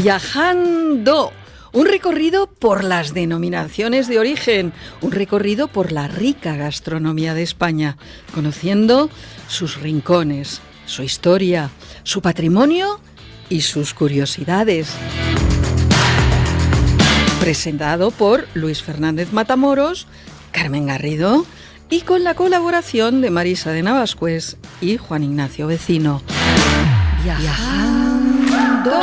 Viajando. Un recorrido por las denominaciones de origen, un recorrido por la rica gastronomía de España, conociendo sus rincones, su historia, su patrimonio y sus curiosidades. Presentado por Luis Fernández Matamoros, Carmen Garrido y con la colaboración de Marisa de Navascués y Juan Ignacio Vecino. Viajando.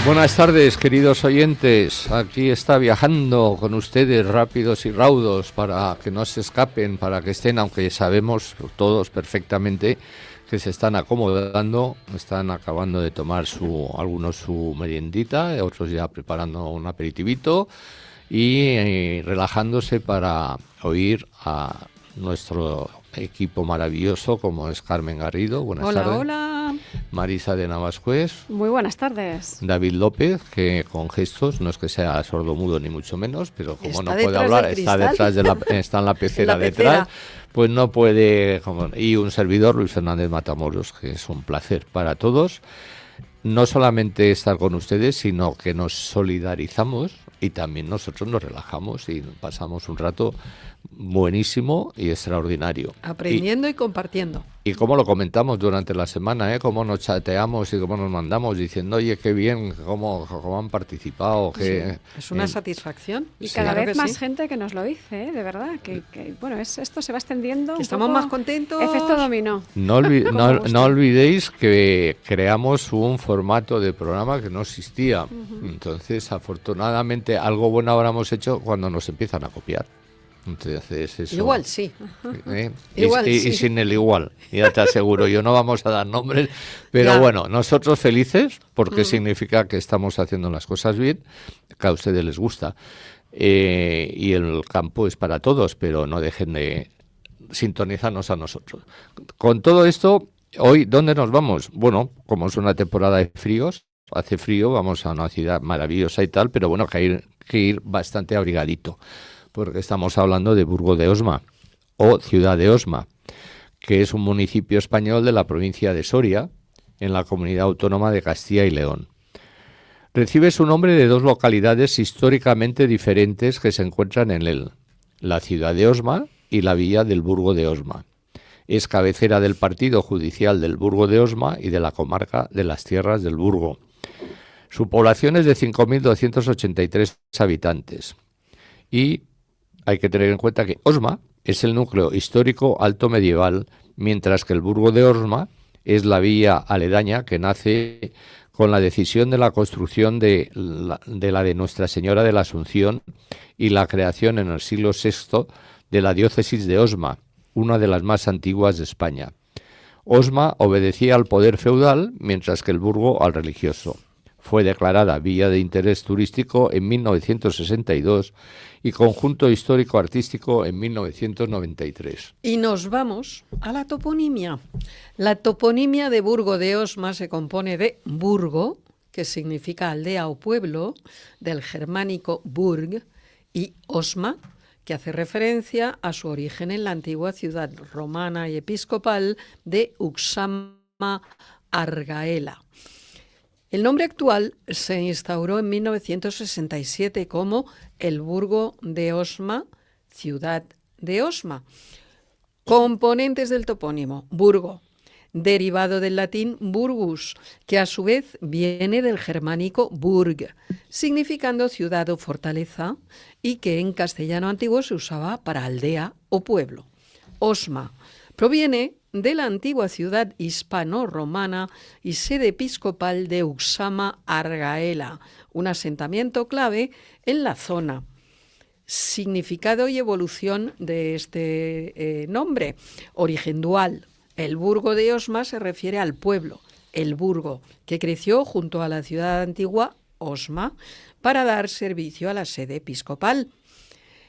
Buenas tardes, queridos oyentes. Aquí está Viajando con ustedes, rápidos y raudos, para que no se escapen, para que estén, aunque sabemos todos perfectamente que se están acomodando, están acabando de tomar algunos su meriendita, otros ya preparando un aperitivito y relajándose para oír a nuestro equipo maravilloso como es Carmen Garrido. Buenas tardes. Hola. Marisa de Navascués. Muy buenas tardes. David López, que con gestos, no es que sea sordomudo ni mucho menos, pero como está no puede hablar, está en la pecera detrás, pues no puede. Y un servidor, Luis Fernández Matamoros, que es un placer para todos, no solamente estar con ustedes, sino que nos solidarizamos y también nosotros nos relajamos y pasamos un rato buenísimo y extraordinario. Aprendiendo y compartiendo. Y cómo lo comentamos durante la semana, cómo nos chateamos y cómo nos mandamos diciendo, oye, qué bien, cómo han participado. Sí, es una satisfacción. Y cada vez más gente que nos lo dice, de verdad, que bueno, esto se va extendiendo. Que estamos más contentos. Efecto dominó. No olvidéis que creamos un formato de programa que no existía. Entonces, afortunadamente, algo bueno habremos hecho cuando nos empiezan a copiar. Entonces, eso, igual sí. Igual sí. Y sin el igual, ya te aseguro, yo no vamos a dar nombres, pero ya. Bueno, nosotros felices porque significa que estamos haciendo las cosas bien, que a ustedes les gusta, y el campo es para todos, pero no dejen de sintonizarnos a nosotros. Con todo esto, hoy, ¿dónde nos vamos? Bueno, como es una temporada de fríos, hace frío, vamos a una ciudad maravillosa y tal, pero bueno, que hay que ir bastante abrigadito, porque estamos hablando de Burgo de Osma, o Ciudad de Osma, que es un municipio español de la provincia de Soria, en la comunidad autónoma de Castilla y León. Recibe su nombre de dos localidades históricamente diferentes que se encuentran en él, la ciudad de Osma y la villa del Burgo de Osma. Es cabecera del partido judicial del Burgo de Osma y de la comarca de las Tierras del Burgo. Su población es de 5.283 habitantes y hay que tener en cuenta que Osma es el núcleo histórico alto medieval, mientras que el Burgo de Osma es la villa aledaña que nace con la decisión de la construcción de Nuestra Señora de la Asunción y la creación en el siglo VI de la diócesis de Osma, una de las más antiguas de España. Osma obedecía al poder feudal, mientras que el Burgo al religioso. Fue declarada Villa de Interés Turístico en 1962 y Conjunto Histórico-Artístico en 1993. Y nos vamos a la toponimia. La toponimia de Burgo de Osma se compone de Burgo, que significa aldea o pueblo, del germánico Burg, y Osma, que hace referencia a su origen en la antigua ciudad romana y episcopal de Uxama Argaela. El nombre actual se instauró en 1967 como el Burgo de Osma, Ciudad de Osma. Componentes del topónimo: Burgo, derivado del latín burgus, que a su vez viene del germánico burg, significando ciudad o fortaleza, y que en castellano antiguo se usaba para aldea o pueblo. Osma proviene de la antigua ciudad hispano-romana y sede episcopal de Uxama Argaela, un asentamiento clave en la zona. Significado y evolución de este nombre: origen dual. El Burgo de Osma se refiere al pueblo, el Burgo, que creció junto a la ciudad antigua Osma para dar servicio a la sede episcopal.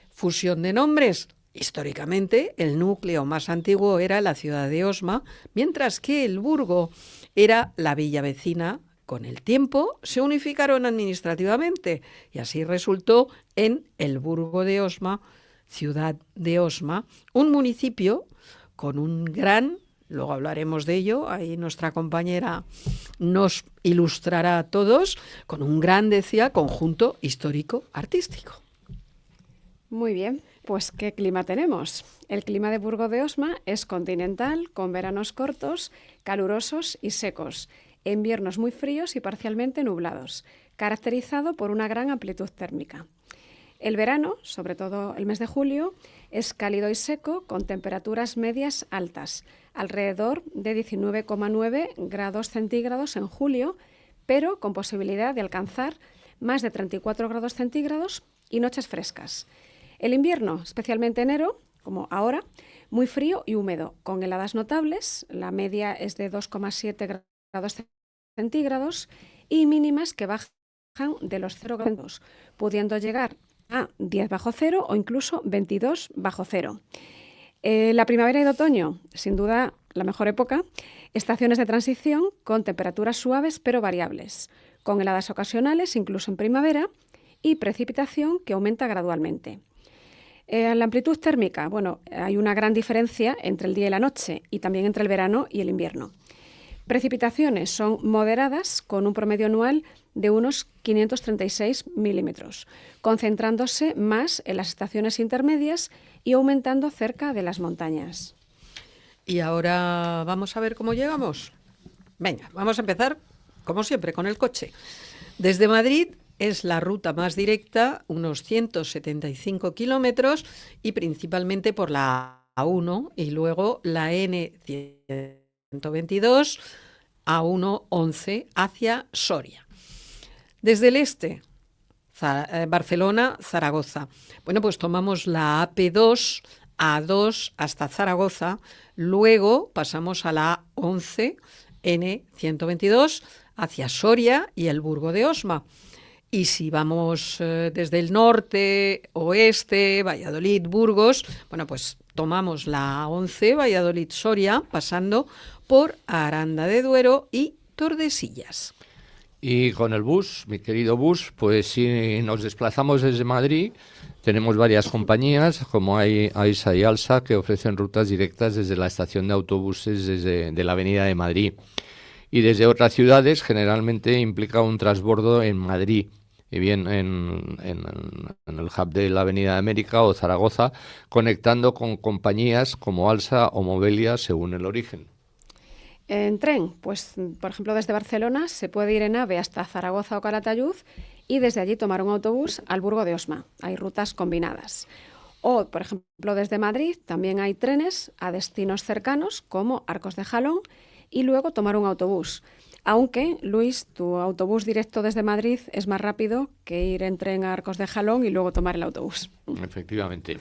Fusión de nombres: históricamente, el núcleo más antiguo era la ciudad de Osma, mientras que el Burgo era la villa vecina. Con el tiempo se unificaron administrativamente y así resultó en el Burgo de Osma, Ciudad de Osma, un municipio con un gran Luego hablaremos de ello, ahí nuestra compañera nos ilustrará a todos con un gran, decía, conjunto histórico-artístico. Muy bien, pues ¿qué clima tenemos? El clima de Burgo de Osma es continental, con veranos cortos, calurosos y secos, inviernos muy fríos y parcialmente nublados, caracterizado por una gran amplitud térmica. El verano, sobre todo el mes de julio, es cálido y seco con temperaturas medias altas, alrededor de 19,9 grados centígrados en julio, pero con posibilidad de alcanzar más de 34 grados centígrados y noches frescas. El invierno, especialmente enero, como ahora, muy frío y húmedo, con heladas notables, la media es de 2,7 grados centígrados y mínimas que bajan de los 0 grados, pudiendo llegar a 10 bajo cero o incluso 22 bajo cero. La primavera y el otoño, sin duda la mejor época, estaciones de transición con temperaturas suaves pero variables, con heladas ocasionales incluso en primavera y precipitación que aumenta gradualmente. La amplitud térmica, bueno, hay una gran diferencia entre el día y la noche y también entre el verano y el invierno. Precipitaciones son moderadas con un promedio anual de unos 536 milímetros, concentrándose más en las estaciones intermedias y aumentando cerca de las montañas. Y ahora vamos a ver cómo llegamos. Venga, vamos a empezar, como siempre, con el coche. Desde Madrid es la ruta más directa, unos 175 kilómetros, y principalmente por la A1 y luego la N122, A111 hacia Soria. Desde el este, Barcelona, Zaragoza. Bueno, pues tomamos la AP2, A2 hasta Zaragoza, luego pasamos a la A11, N122 hacia Soria y el Burgo de Osma. Y si vamos desde el norte, oeste, Valladolid, Burgos, bueno, pues tomamos la A11, Valladolid-Soria, pasando por Aranda de Duero y Tordesillas. Y con el bus, mi querido bus, pues si nos desplazamos desde Madrid, tenemos varias compañías como AISA y ALSA que ofrecen rutas directas desde la estación de autobuses de la Avenida de Madrid. Y desde otras ciudades generalmente implica un transbordo en Madrid, y bien en el hub de la Avenida de América o Zaragoza, conectando con compañías como ALSA o Movelia según el origen. En tren, pues por ejemplo desde Barcelona se puede ir en AVE hasta Zaragoza o Calatayud y desde allí tomar un autobús al Burgo de Osma. Hay rutas combinadas. O, por ejemplo, desde Madrid también hay trenes a destinos cercanos como Arcos de Jalón y luego tomar un autobús. Aunque, Luis, tu autobús directo desde Madrid es más rápido que ir en tren a Arcos de Jalón y luego tomar el autobús. Efectivamente.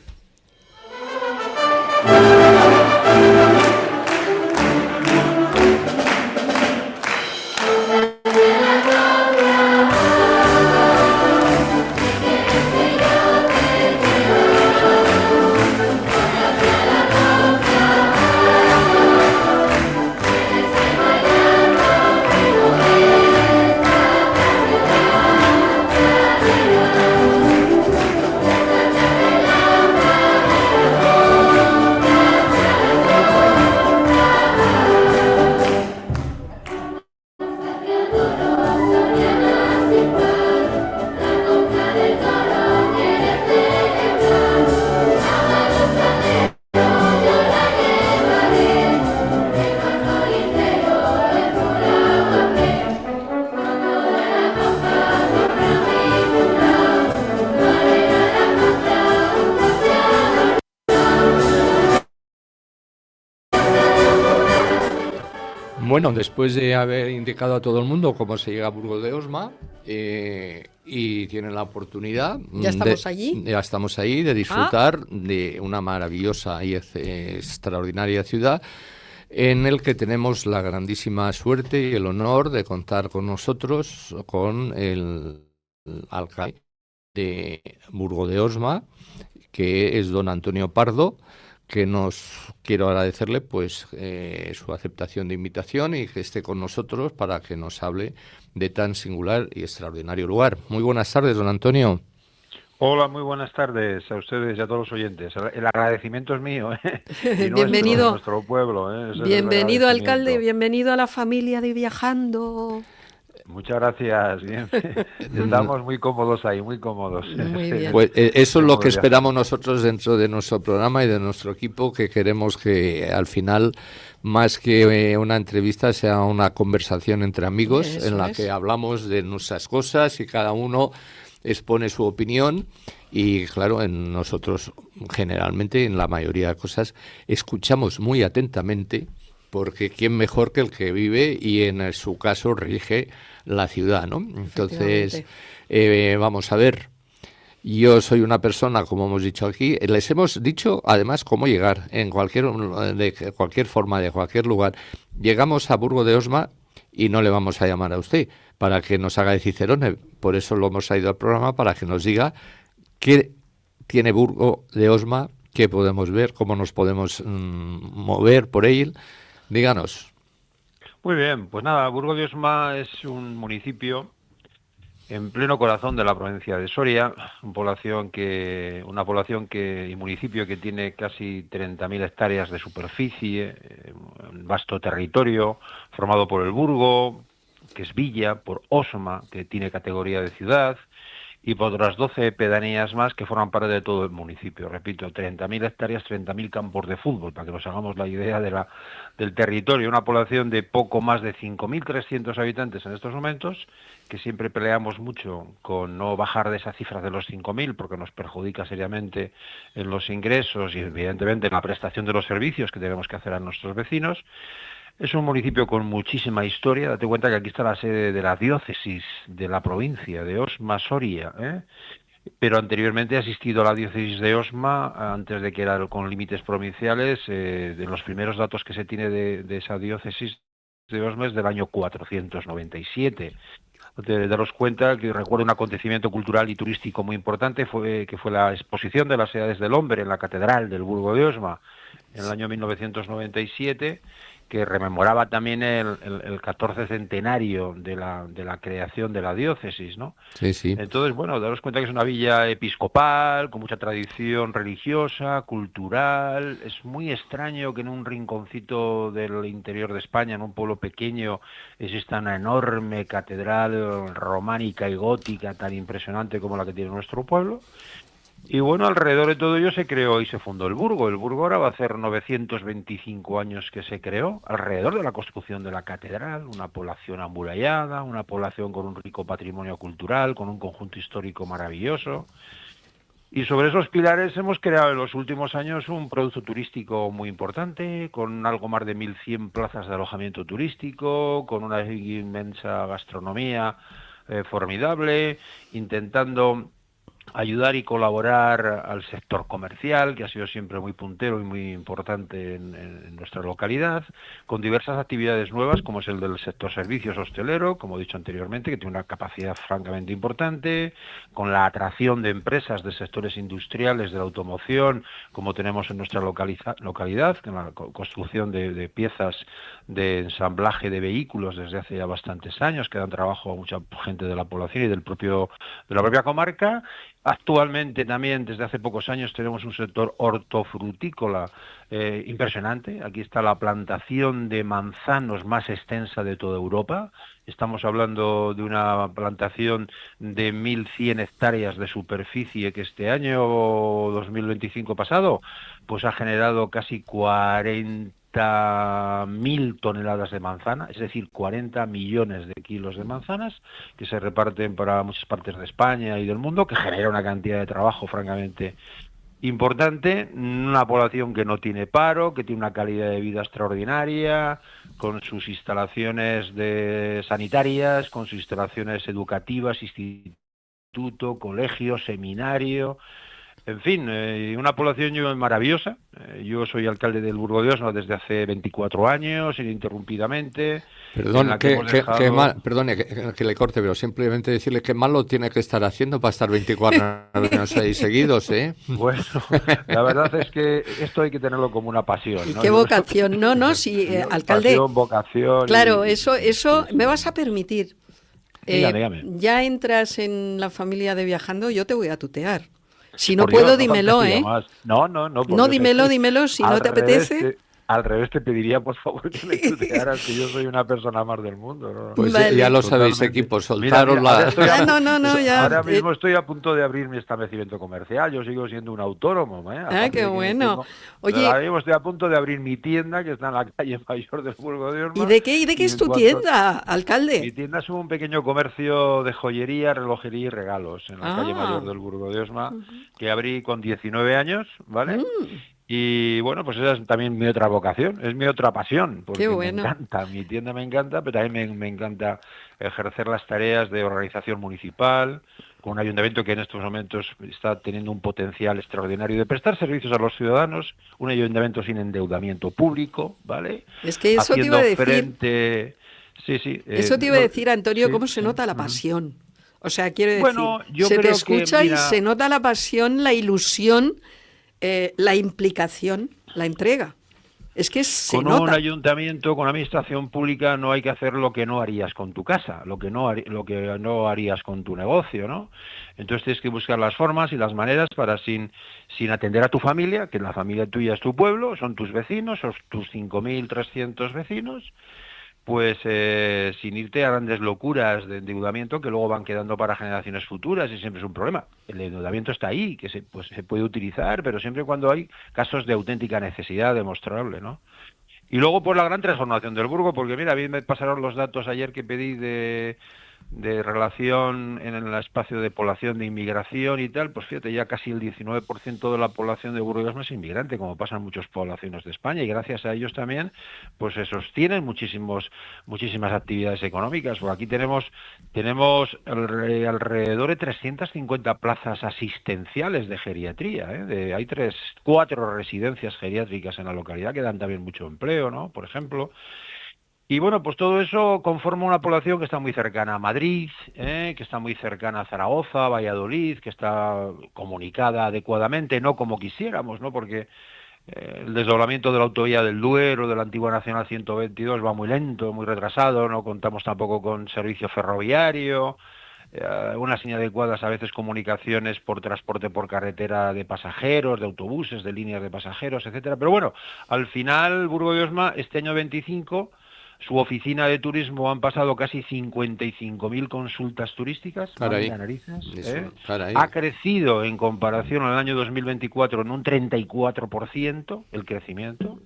Bueno, después de haber indicado a todo el mundo cómo se llega a Burgo de Osma y tienen la oportunidad... ¿Ya estamos allí? Ya estamos ahí, de disfrutar de una maravillosa y extraordinaria ciudad en el que tenemos la grandísima suerte y el honor de contar con nosotros, con el alcalde de Burgo de Osma, que es don Antonio Pardo, que quiero agradecerle pues su aceptación de invitación y que esté con nosotros para que nos hable de tan singular y extraordinario lugar. Muy buenas tardes, don Antonio. Hola, muy buenas tardes a ustedes y a todos los oyentes. El agradecimiento es mío, y Bienvenido, nuestro pueblo, Ese es el bienvenido alcalde, agradecimiento. bienvenido a la familia de Viajando. Muchas gracias. Bien. Estamos muy cómodos ahí, muy cómodos Muy bien. Pues en eso este es lo modo que de viajar. esperamos nosotros dentro de nuestro programa y de nuestro equipo, que queremos que al final, más que una entrevista, sea una conversación entre amigos en Eso la que es. hablamos de nuestras cosas y cada uno expone su opinión. Y claro, en nosotros generalmente, en la mayoría de cosas, escuchamos muy atentamente, porque quién mejor que el que vive y en su caso rige la ciudad, ¿no? Entonces, Efectivamente. vamos a ver. Yo soy una persona, como hemos dicho aquí, les hemos dicho además cómo llegar de cualquier forma, de cualquier lugar. Llegamos a Burgo de Osma y no le vamos a llamar a usted para que nos haga de Cicerone. Por eso lo hemos traído al programa, para que nos diga qué tiene Burgo de Osma, qué podemos ver, cómo nos podemos mover por él. Díganos. Muy bien, pues nada, Burgo de Osma es un municipio en pleno corazón de la provincia de Soria, una población y municipio que tiene casi 30.000 hectáreas de superficie, un vasto territorio formado por el Burgo, que es villa, por Osma, que tiene categoría de ciudad, y por otras 12 pedanías más que forman parte de todo el municipio. Repito, 30.000 hectáreas, 30.000 campos de fútbol, para que nos hagamos la idea del territorio. Una población de poco más de 5.300 habitantes en estos momentos, que siempre peleamos mucho con no bajar de esa cifra de los 5.000, porque nos perjudica seriamente en los ingresos y evidentemente en la prestación de los servicios que tenemos que hacer a nuestros vecinos. Es un municipio con muchísima historia. Date cuenta que aquí está la sede de la diócesis de la provincia de Osma Soria, pero anteriormente ha existido a la diócesis de Osma, antes de que era con límites provinciales. De los primeros datos que se tiene de esa diócesis de Osma es del año 497. Daros cuenta que recuerdo un acontecimiento cultural y turístico muy importante, que fue la exposición de las Edades del Hombre en la Catedral del Burgo de Osma en el año 1997, que rememoraba también el 14 centenario de la creación de la diócesis, ¿no? Sí, sí. Entonces, bueno, daros cuenta que es una villa episcopal, con mucha tradición religiosa, cultural. Es muy extraño que en un rinconcito del interior de España, en un pueblo pequeño, exista una enorme catedral románica y gótica tan impresionante como la que tiene nuestro pueblo. Y bueno, alrededor de todo ello se creó y se fundó el Burgo. El Burgo ahora va a hacer 925 años que se creó, alrededor de la construcción de la catedral, una población amurallada, una población con un rico patrimonio cultural, con un conjunto histórico maravilloso. Y sobre esos pilares hemos creado en los últimos años un producto turístico muy importante, con algo más de 1.100 plazas de alojamiento turístico, con una inmensa gastronomía formidable, intentando ayudar y colaborar al sector comercial, que ha sido siempre muy puntero y muy importante en nuestra localidad, con diversas actividades nuevas, como es el del sector servicios hostelero, como he dicho anteriormente, que tiene una capacidad francamente importante, con la atracción de empresas de sectores industriales, de la automoción, como tenemos en nuestra localidad, con la construcción de piezas de ensamblaje de vehículos desde hace ya bastantes años, que dan trabajo a mucha gente de la población y de la propia comarca. Actualmente también, desde hace pocos años, tenemos un sector hortofrutícola impresionante. Aquí está la plantación de manzanos más extensa de toda Europa. Estamos hablando de una plantación de 1.100 hectáreas de superficie que este año 2025 pasado pues ha generado casi 40.000 toneladas de manzana, es decir, 40 millones de kilos de manzanas que se reparten para muchas partes de España y del mundo, que genera una cantidad de trabajo francamente importante, una población que no tiene paro, que tiene una calidad de vida extraordinaria, con sus instalaciones sanitarias, con sus instalaciones educativas, instituto, colegio, seminario. En fin, una población maravillosa. Yo soy alcalde del Burgo de Osma desde hace 24 años, ininterrumpidamente, en Perdón, la que hemos dejado... perdone que le corte, pero simplemente decirle qué malo tiene que estar haciendo para estar 24 años ahí seguidos, ¿eh? Bueno, la verdad es que esto hay que tenerlo como una pasión, ¿no? Qué Yo creo vocación. No, no, sí, que alcalde. pasión, vocación Claro, y eso sí, me sí. vas a permitir. Dígame. Ya entras en la familia de Viajando, yo te voy a tutear. Si no puedo, dímelo, ¿eh? No. No, dímelo, si no te apetece. Al revés, te pediría, por favor, que me tutearas, que yo soy una persona más del mundo, ¿no? Pues vale. ya lo sabéis, equipo, soltaros la... ya. Ahora mismo estoy a punto de abrir mi establecimiento comercial, yo sigo siendo un autónomo, ¿eh? Qué bueno. Oye, ahora mismo estoy a punto de abrir mi tienda, que está en la calle Mayor del Burgo de Osma. ¿Y de qué es tu tienda, alcalde? Mi tienda es un pequeño comercio de joyería, relojería y regalos en la calle Mayor del Burgo de Osma, que abrí con 19 años, ¿vale? Y bueno, pues esa es también mi otra vocación, es mi otra pasión, porque me encanta, mi tienda me encanta, pero también me encanta ejercer las tareas de organización municipal, con un ayuntamiento que en estos momentos está teniendo un potencial extraordinario de prestar servicios a los ciudadanos, un ayuntamiento sin endeudamiento público, ¿vale? Es que eso te iba a decir. Sí. Eso te iba a decir, Antonio, cómo se nota la pasión. O sea, quiero decir, se te escucha y se nota la pasión, la ilusión, la implicación, la entrega. Es que se nota. Con un ayuntamiento, con una administración pública, no hay que hacer lo que no harías con tu casa, lo que no harías con tu negocio, ¿no? Entonces tienes que buscar las formas y las maneras para sin atender a tu familia, que la familia tuya es tu pueblo, son tus vecinos, son tus 5.300 vecinos, pues sin irte a grandes locuras de endeudamiento que luego van quedando para generaciones futuras y siempre es un problema. El endeudamiento está ahí, que se puede utilizar, pero siempre cuando hay casos de auténtica necesidad demostrable, ¿no? Y luego pues la gran transformación del Burgo, porque mira, a mí me pasaron los datos ayer que pedí de relación en el espacio de población de inmigración y tal, pues fíjate, ya casi el 19% de la población de Burgos es inmigrante, como pasa en muchas poblaciones de España, y gracias a ellos también pues se sostienen muchísimas actividades económicas. Por aquí tenemos alrededor de 350 plazas asistenciales de geriatría, ¿eh? Hay 4 residencias geriátricas en la localidad que dan también mucho empleo, ¿no? Por ejemplo. Y bueno, pues todo eso conforma una población que está muy cercana a Madrid, que está muy cercana a Zaragoza, Valladolid, que está comunicada adecuadamente, no como quisiéramos, ¿no? Porque el desdoblamiento de la autovía del Duero, de la antigua Nacional 122, va muy lento, muy retrasado, no contamos tampoco con servicio ferroviario, unas inadecuadas a veces comunicaciones por transporte por carretera de pasajeros, de autobuses, de líneas de pasajeros, etcétera. Pero bueno, al final, Burgo de Osma, este año 25... su oficina de turismo han pasado casi 55.000 consultas turísticas. Caray. Ha crecido en comparación al año 2024 en un 34% el crecimiento.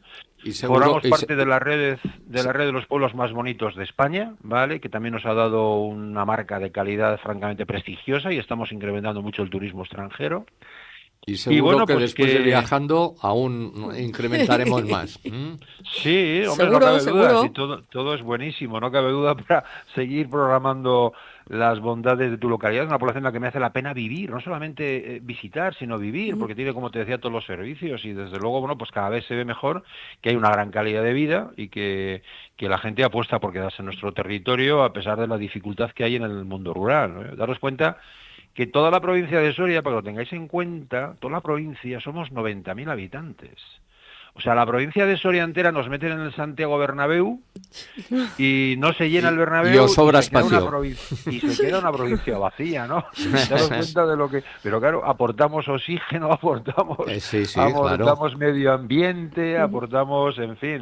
Y formamos parte de la red de los pueblos más bonitos de España, ¿vale? Que también nos ha dado una marca de calidad francamente prestigiosa y estamos incrementando mucho el turismo extranjero. Y seguro bueno, que pues después de Viajando aún incrementaremos más. Sí, hombre, no cabe duda. Sí, todo es buenísimo, no cabe duda para seguir programando las bondades de tu localidad. Es una población en la que me hace la pena vivir, no solamente visitar, sino vivir, porque tiene, como te decía, todos los servicios y desde luego, bueno, pues cada vez se ve mejor que hay una gran calidad de vida y que la gente apuesta por quedarse en nuestro territorio a pesar de la dificultad que hay en el mundo rural, ¿no? Daros cuenta que toda la provincia de Soria, para que lo tengáis en cuenta, toda la provincia somos 90.000 habitantes. O sea, la provincia de Soria entera nos meten en el Santiago Bernabéu y no se llena el Bernabéu y os sobra espacio. Y se queda una provincia vacía, ¿no? Daros cuenta de lo que... Pero claro, aportamos oxígeno, aportamos claro. Medio ambiente, aportamos, en fin,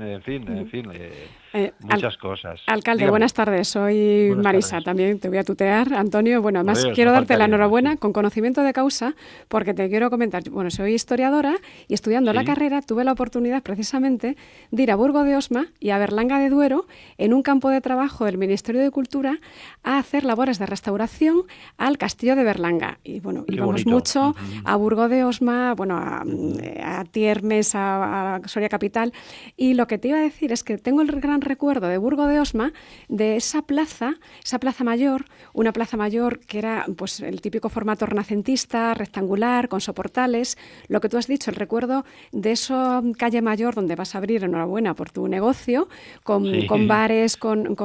muchas cosas. Alcalde, Dígame. Buenas tardes. Soy Marisa, también te voy a tutear. Antonio, bueno, además quiero darte la enhorabuena con conocimiento de causa, porque te quiero comentar, bueno, soy historiadora y estudiando la carrera tuve la oportunidad precisamente de ir a Burgo de Osma y a Berlanga de Duero en un campo de trabajo del Ministerio de Cultura a hacer labores de restauración al castillo de Berlanga. Y bueno, íbamos mucho a Burgo de Osma, bueno, a Tiermes, a Soria Capital, y lo que te iba a decir es que tengo el gran recuerdo de Burgo de Osma, de esa plaza mayor, una plaza mayor que era pues el típico formato renacentista, rectangular, con soportales, lo que tú has dicho, el recuerdo de esa calle mayor donde vas a abrir, enhorabuena por tu negocio, con bares, con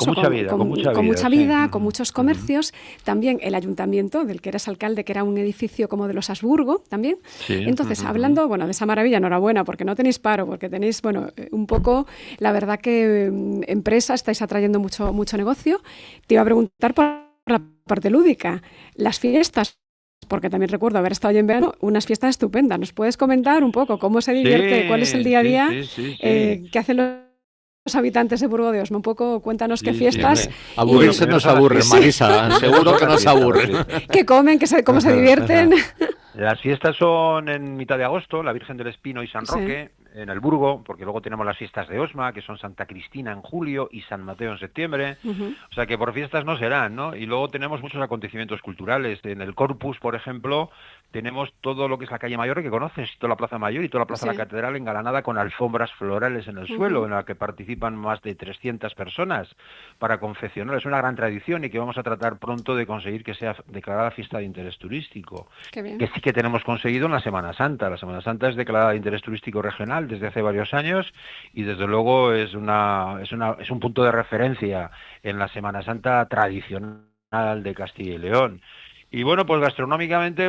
mucha vida, con muchos comercios, también el ayuntamiento del que eres alcalde, que era un edificio como de los Habsburgo también. Entonces, hablando, bueno, de esa maravilla, enhorabuena, porque no tenéis paro, porque tenéis, bueno, un poco La verdad que empresa estáis atrayendo mucho negocio. Te iba a preguntar por la parte lúdica. Las fiestas, porque también recuerdo haber estado allí en verano, unas fiestas estupendas. ¿Nos puedes comentar un poco cómo se divierte, cuál es el día a día, qué hacen los habitantes de Burgo de Osma? Un poco, cuéntanos qué fiestas. Aburrirse nos aburre, Marisa, seguro que nos aburre. ¿Qué comen, cómo se divierten? Las fiestas son en mitad de agosto, la Virgen del Espino y San Roque, en el Burgo, porque luego tenemos las fiestas de Osma, que son Santa Cristina en julio y San Mateo en septiembre. O sea que por fiestas no serán, ¿no? Y luego tenemos muchos acontecimientos culturales. En el Corpus, por ejemplo, tenemos todo lo que es la calle Mayor, que conoces, toda la Plaza Mayor y toda la Plaza de la Catedral engalanada con alfombras florales en el suelo, en la que participan más de 300 personas para confeccionar. Es una gran tradición y que vamos a tratar pronto de conseguir que sea declarada fiesta de interés turístico. Qué bien. Que sí que tenemos conseguido en la Semana Santa. La Semana Santa es declarada de interés turístico regional desde hace varios años y desde luego es un punto de referencia en la Semana Santa tradicional de Castilla y León. Y bueno, pues gastronómicamente,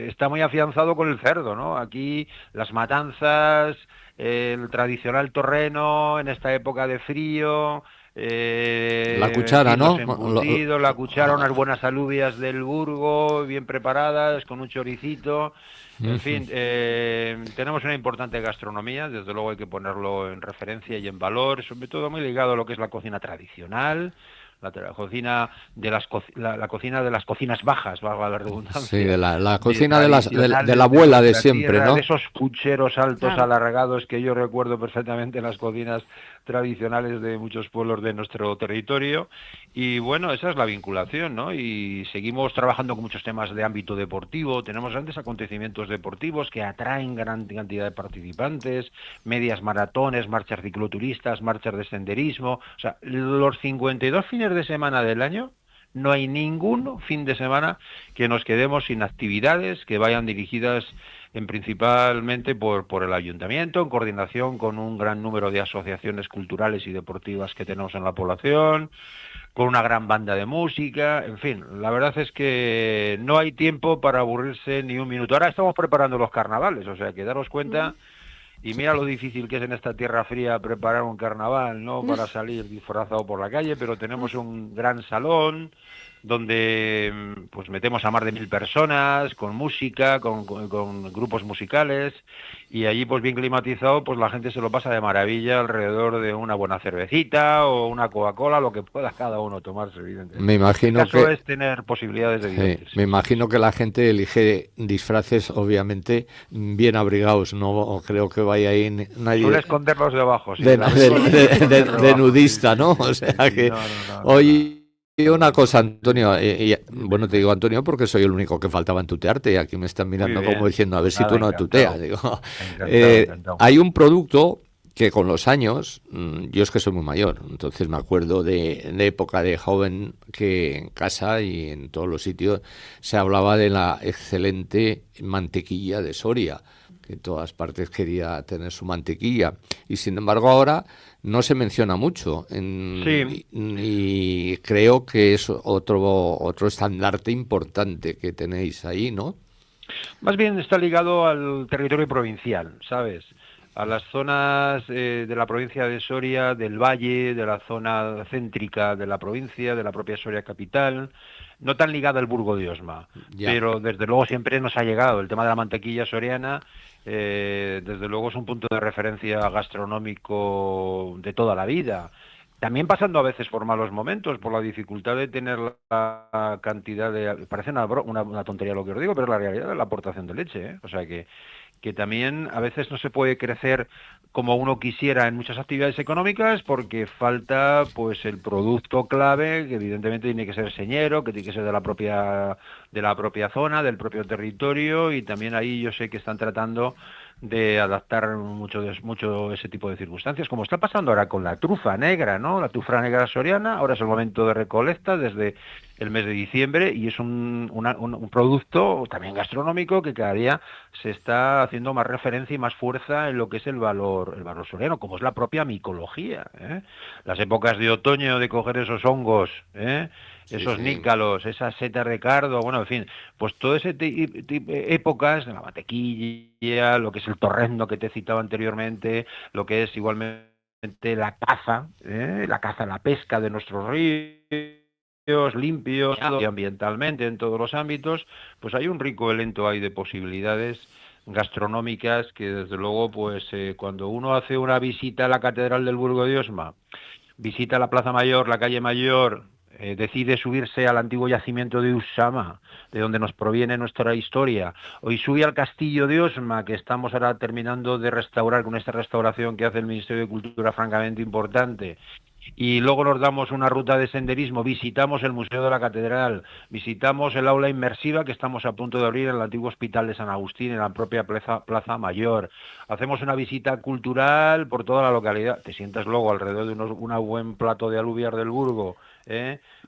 está muy afianzado con el cerdo, ¿no? Aquí las matanzas, el tradicional torreno en esta época de frío, la cuchara, ¿no? La cuchara, unas buenas alubias del Burgo, bien preparadas, con un choricito. En fin, tenemos una importante gastronomía, desde luego hay que ponerlo en referencia y en valor, sobre todo muy ligado a lo que es la cocina tradicional, la cocina de la cocina de las cocinas bajas, valga la redundancia. Sí, la cocina de la abuela de siempre, tierra, ¿no? De esos pucheros altos alargados que yo recuerdo perfectamente en las cocinas tradicionales de muchos pueblos de nuestro territorio. Y bueno, esa es la vinculación, ¿no? Y seguimos trabajando con muchos temas de ámbito deportivo. Tenemos grandes acontecimientos deportivos que atraen gran cantidad de participantes, medias maratones, marchas cicloturistas, marchas de senderismo. O sea, los 52 fines de semana del año, no hay ningún fin de semana que nos quedemos sin actividades que vayan dirigidas principalmente por el ayuntamiento, en coordinación con un gran número de asociaciones culturales y deportivas que tenemos en la población, con una gran banda de música, en fin, la verdad es que no hay tiempo para aburrirse ni un minuto. Ahora estamos preparando los carnavales, o sea que daros cuenta, y mira lo difícil que es en esta tierra fría preparar un carnaval, ¿no? Para salir disfrazado por la calle, pero tenemos un gran salón donde pues metemos a más de 1000 personas, con música, con grupos musicales, y allí pues bien climatizado, pues la gente se lo pasa de maravilla alrededor de una buena cervecita o una Coca-Cola, lo que pueda cada uno tomarse, evidentemente. Me imagino el caso es tener posibilidades de divertirse. Me imagino que la gente elige disfraces, obviamente, bien abrigados, no creo que vaya ahí nadie... Suele esconderlos debajo, sí. De nudista, ¿no? O sea que... Oye... Y una cosa, Antonio, bueno, te digo Antonio porque soy el único que faltaba en tutearte y aquí me están mirando como diciendo a ver si tú no tuteas. Digo, encantado. Hay un producto que con los años, yo es que soy muy mayor, entonces me acuerdo de época de joven que en casa y en todos los sitios se hablaba de la excelente mantequilla de Soria, que en todas partes quería tener su mantequilla, y sin embargo ahora no se menciona mucho, y creo que es otro estandarte importante que tenéis ahí, ¿no? Más bien está ligado al territorio provincial, ¿sabes? A las zonas de la provincia de Soria, del Valle, de la zona céntrica de la provincia, de la propia Soria capital, no tan ligada al Burgo de Osma, pero desde luego siempre nos ha llegado el tema de la mantequilla soriana. Desde luego es un punto de referencia gastronómico de toda la vida, también pasando a veces por malos momentos, por la dificultad de tener la cantidad de... Parece una tontería lo que os digo, pero es la realidad de la aportación de leche, ¿eh? O sea que también a veces no se puede crecer como uno quisiera en muchas actividades económicas porque falta pues el producto clave, que evidentemente tiene que ser señero, que tiene que ser de la propia zona, del propio territorio, y también ahí yo sé que están tratando de adaptar mucho ese tipo de circunstancias, como está pasando ahora con la trufa negra, ¿no? La trufa negra soriana, ahora es el momento de recolecta desde el mes de diciembre y es un producto también gastronómico que cada día se está haciendo más referencia y más fuerza en lo que es el valor soriano, como es la propia micología, ¿eh? Las épocas de otoño de coger esos hongos, esos nícalos, esas setas de cardo, bueno, en fin, pues todo ese épocas, la mantequilla, lo que es el torrendo que te citaba anteriormente, lo que es igualmente la caza, la pesca de nuestros ríos limpios y ambientalmente en todos los ámbitos, pues hay un rico elenco ahí de posibilidades gastronómicas que desde luego pues cuando uno hace una visita a la Catedral del Burgo de Osma, visita la Plaza Mayor, la calle Mayor, decide subirse al antiguo yacimiento de Usama, de donde nos proviene nuestra historia, hoy sube al Castillo de Osma, que estamos ahora terminando de restaurar con esta restauración que hace el Ministerio de Cultura francamente importante, y luego nos damos una ruta de senderismo, visitamos el Museo de la Catedral, visitamos el aula inmersiva que estamos a punto de abrir en el antiguo Hospital de San Agustín, en la propia Plaza Mayor, hacemos una visita cultural por toda la localidad, te sientas luego alrededor de un buen plato de alubias del Burgo,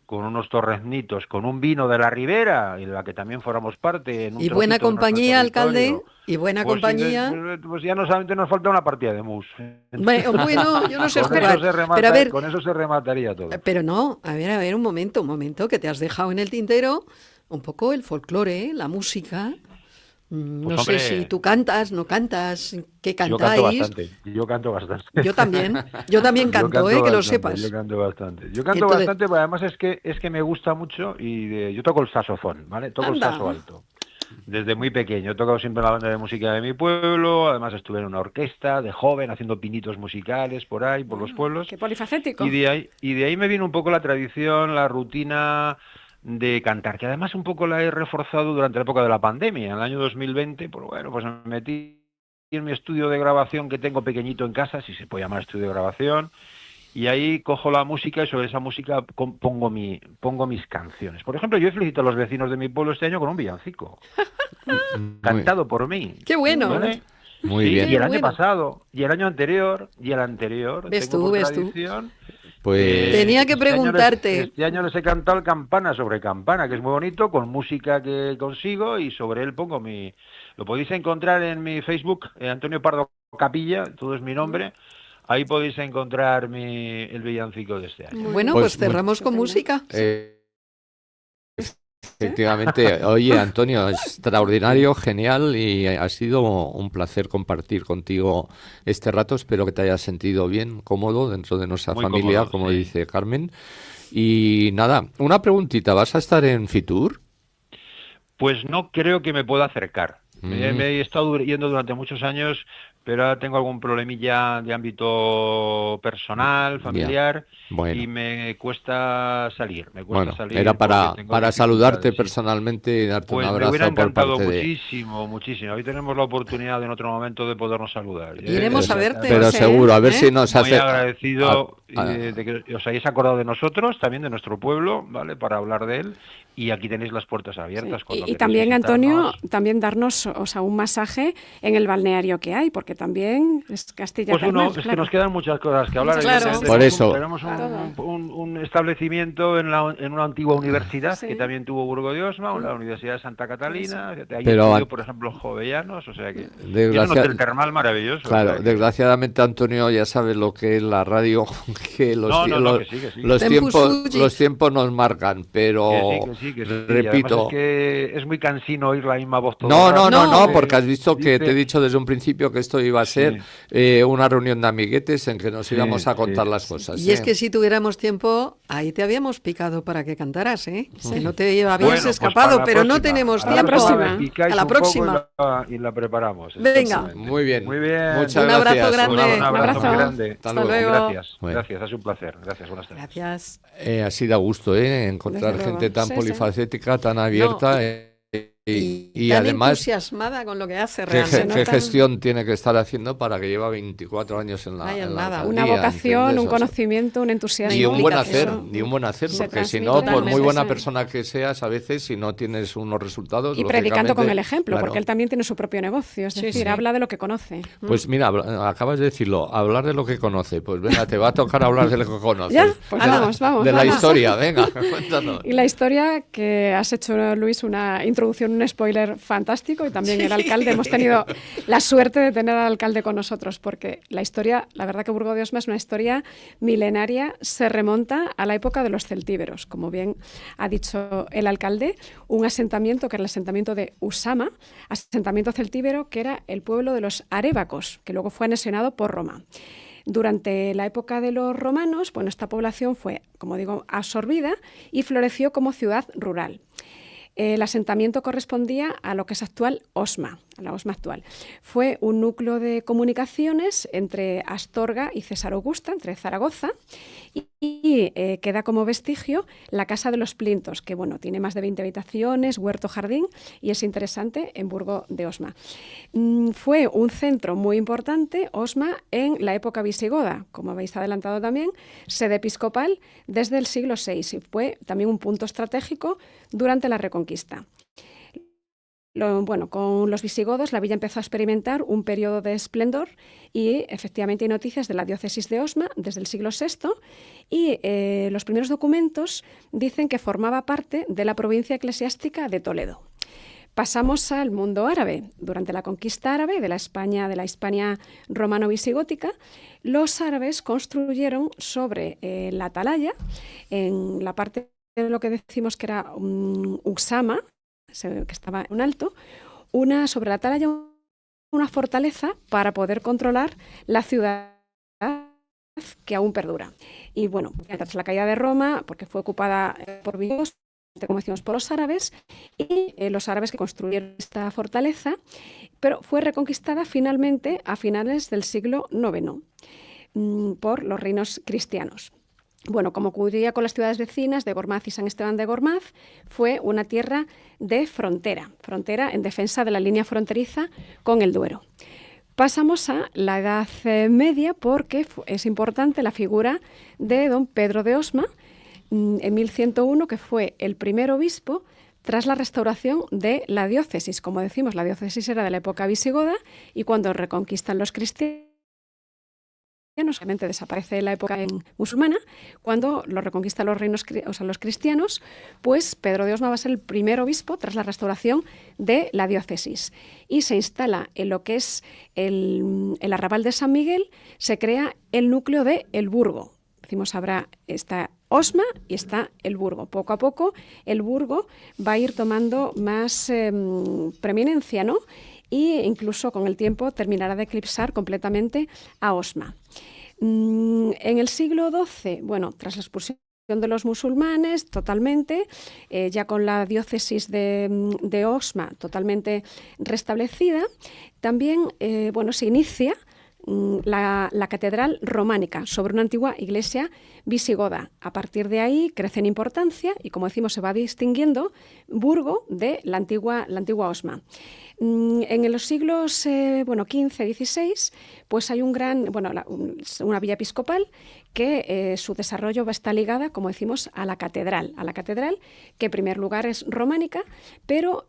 con unos torreznitos, con un vino de la Ribera, en la que también formamos parte. En un y buena compañía, alcalde, y buena pues compañía. Pues ya no solamente nos falta una partida de mus. Bueno, yo no sé jugar, pero a ver, con eso se remataría todo. Pero no, a ver, un momento, que te has dejado en el tintero un poco el folclore, la música. No pues, sé si tú cantas, no cantas, ¿qué cantáis? Yo canto bastante. Yo también canto, que lo sepas. Yo canto bastante. Bastante, pero además es que me gusta mucho y yo toco el saxofón, ¿vale? Toco el saxo alto. Desde muy pequeño, he tocado siempre en la banda de música de mi pueblo, además estuve en una orquesta de joven haciendo pinitos musicales por ahí, por los pueblos. ¡Qué polifacético! Y de ahí me vino un poco la tradición, la rutina de cantar, que además un poco la he reforzado durante la época de la pandemia. En el año 2020, pues me metí en mi estudio de grabación que tengo pequeñito en casa, si se puede llamar estudio de grabación, y ahí cojo la música y sobre esa música pongo mis canciones. Por ejemplo, yo felicito a los vecinos de mi pueblo este año con un villancico, cantado por mí. ¡Qué bueno! ¿Vale? Muy bien. Y el año pasado, y el año anterior, y el anterior. ¿Ves tengo tú? tradición. Pues tenía que preguntarte. Este año les he cantado el Campana sobre Campana, que es muy bonito, con música que consigo, y sobre él pongo lo podéis encontrar en mi Facebook, Antonio Pardo Capilla, todo es mi nombre. Ahí podéis encontrar el villancico de este año. Bueno, pues cerramos con música. Efectivamente, oye Antonio, extraordinario, genial, y ha sido un placer compartir contigo este rato. Espero que te hayas sentido bien, cómodo dentro de nuestra familia, cómodo, como dice Carmen. Y nada, una preguntita, ¿vas a estar en Fitur? Pues no creo que me pueda acercar. Me he estado yendo durante muchos años, pero ahora tengo algún problemilla de ámbito personal, familiar, y me cuesta salir. Era para saludarte personalmente y darte un abrazo. Me hubiera encantado por parte muchísimo. Hoy tenemos la oportunidad en otro momento de podernos saludar. Iremos a verte. Pero seguro, a ver si nos hace... Muy agradecido de que os hayáis acordado de nosotros, también de nuestro pueblo, ¿vale? Para hablar de él. Y aquí tenéis las puertas abiertas. Sí. Y también, Antonio, también darnos un masaje en el balneario que hay, porque también es Castilla-Calma. Pues es que nos quedan muchas cosas que hablar. Claro. Por eso. Tenemos un establecimiento en una antigua universidad que también tuvo Burgo de Osma, la Universidad de Santa Catalina. Ahí estudió, por ejemplo, Jovellanos, o sea que es un hotel termal maravilloso. Claro, desgraciadamente, Antonio, ya sabes lo que es la radio, que los tiempos nos marcan, pero... Que sí. Repito, es que es muy cansino oír la misma voz todo No, porque has visto que te he dicho desde un principio que esto iba a ser una reunión de amiguetes en que nos íbamos a contar las cosas. Y es que si tuviéramos tiempo, ahí te habíamos picado para que cantaras, que no te habías escapado, pero no tenemos tiempo. A la próxima. Y la preparamos. Venga. Muy bien. Muchas gracias. Abrazo grande. Un abrazo muy grande. Hasta luego. Gracias, ha sido un placer. Gracias, buenas tardes. Gracias. Así da gusto, encontrar gente tan polifacética, tan abierta. Y tan además entusiasmada con lo que hace realmente. ¿Qué gestión tiene que estar haciendo para que lleva 24 años en la alcaldía? Una vocación, un conocimiento, un entusiasmo. Y un buen hacer, porque si no, por muy buena persona que seas, a veces si no tienes unos resultados... Y predicando con el ejemplo, porque él también tiene su propio negocio, es decir, habla de lo que conoce. Pues mira, acabas de decirlo, hablar de lo que conoce. Pues venga, te va a tocar hablar de lo que conoce. ¿Ya? Pues vamos. De la historia, venga, cuéntanos. Y la historia que has hecho, Luis, una introducción un spoiler fantástico, y también el alcalde, hemos tenido la suerte de tener al alcalde con nosotros, porque la historia, la verdad que Burgo de Osma es una historia milenaria, se remonta a la época de los celtíberos, como bien ha dicho el alcalde, un asentamiento que era el asentamiento de Usama, asentamiento celtíbero que era el pueblo de los arébacos, que luego fue anexionado por Roma. Durante la época de los romanos, bueno, esta población fue, como digo, absorbida y floreció como ciudad rural. El asentamiento correspondía a lo que es actual Osma, a la Osma actual. Fue un núcleo de comunicaciones entre Astorga y César Augusta, entre Zaragoza, y queda como vestigio la Casa de los Plintos, que bueno, tiene más de 20 habitaciones, huerto, jardín, y es interesante en Burgo de Osma. Fue un centro muy importante, Osma, en la época visigoda, como habéis adelantado también, sede episcopal desde el siglo VI, y fue también un punto estratégico durante la Reconquista. Bueno, con los visigodos la villa empezó a experimentar un periodo de esplendor y efectivamente hay noticias de la diócesis de Osma desde el siglo VI y los primeros documentos dicen que formaba parte de la provincia eclesiástica de Toledo. Pasamos al mundo árabe. Durante la conquista árabe de la Hispania romano-visigótica, los árabes construyeron sobre la atalaya, en la parte de lo que decimos que era Usama, que estaba en alto, sobre la atalaya una fortaleza para poder controlar la ciudad que aún perdura. Y bueno, tras la caída de Roma, porque fue ocupada por visigodos, como decimos, por los árabes, y los árabes que construyeron esta fortaleza, pero fue reconquistada finalmente a finales del siglo IX por los reinos cristianos. Bueno, como ocurría con las ciudades vecinas de Gormaz y San Esteban de Gormaz, fue una tierra de frontera en defensa de la línea fronteriza con el Duero. Pasamos a la Edad Media porque es importante la figura de don Pedro de Osma, en 1101, que fue el primer obispo tras la restauración de la diócesis. Como decimos, la diócesis era de la época visigoda y cuando reconquistan los cristianos, obviamente desaparece la época musulmana, cuando lo reconquistan los cristianos, pues Pedro de Osma va a ser el primer obispo tras la restauración de la diócesis y se instala en lo que es el arrabal de San Miguel, se crea el núcleo de El Burgo. Decimos, está Osma y está El Burgo. Poco a poco el Burgo va a ir tomando más preeminencia, ¿no? E incluso con el tiempo terminará de eclipsar completamente a Osma. En el siglo XII, bueno, tras la expulsión de los musulmanes, totalmente, ya con la diócesis de Osma totalmente restablecida, también se inicia la catedral románica sobre una antigua iglesia visigoda. A partir de ahí crece en importancia y, como decimos, se va distinguiendo Burgo de la antigua Osma. En los siglos XV, XVI, pues hay una villa episcopal que su desarrollo va a estar ligada, como decimos, a la catedral, que en primer lugar es románica, pero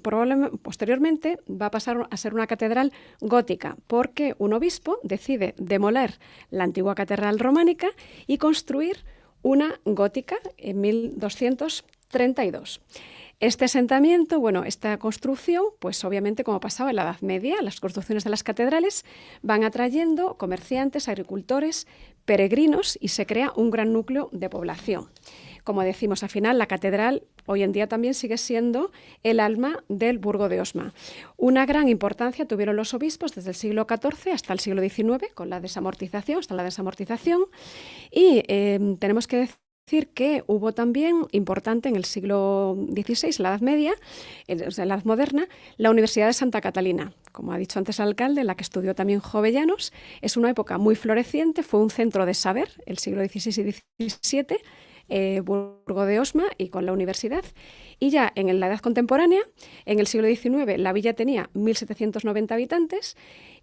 probablemente posteriormente va a pasar a ser una catedral gótica, porque un obispo decide demoler la antigua catedral románica y construir una gótica en 1232. Este asentamiento, esta construcción, pues obviamente como pasaba en la Edad Media, las construcciones de las catedrales van atrayendo comerciantes, agricultores, peregrinos y se crea un gran núcleo de población. Como decimos, al final la catedral hoy en día también sigue siendo el alma del Burgo de Osma. Una gran importancia tuvieron los obispos desde el siglo XIV hasta el siglo XIX, con la desamortización, y tenemos que decir que hubo también importante en el siglo XVI, en la Edad Media, en la Edad Moderna, la Universidad de Santa Catalina. Como ha dicho antes el alcalde, en la que estudió también Jovellanos, es una época muy floreciente, fue un centro de saber, el siglo XVI y XVII, Burgo de Osma y con la universidad. Y ya en la edad contemporánea, en el siglo XIX, la villa tenía 1.790 habitantes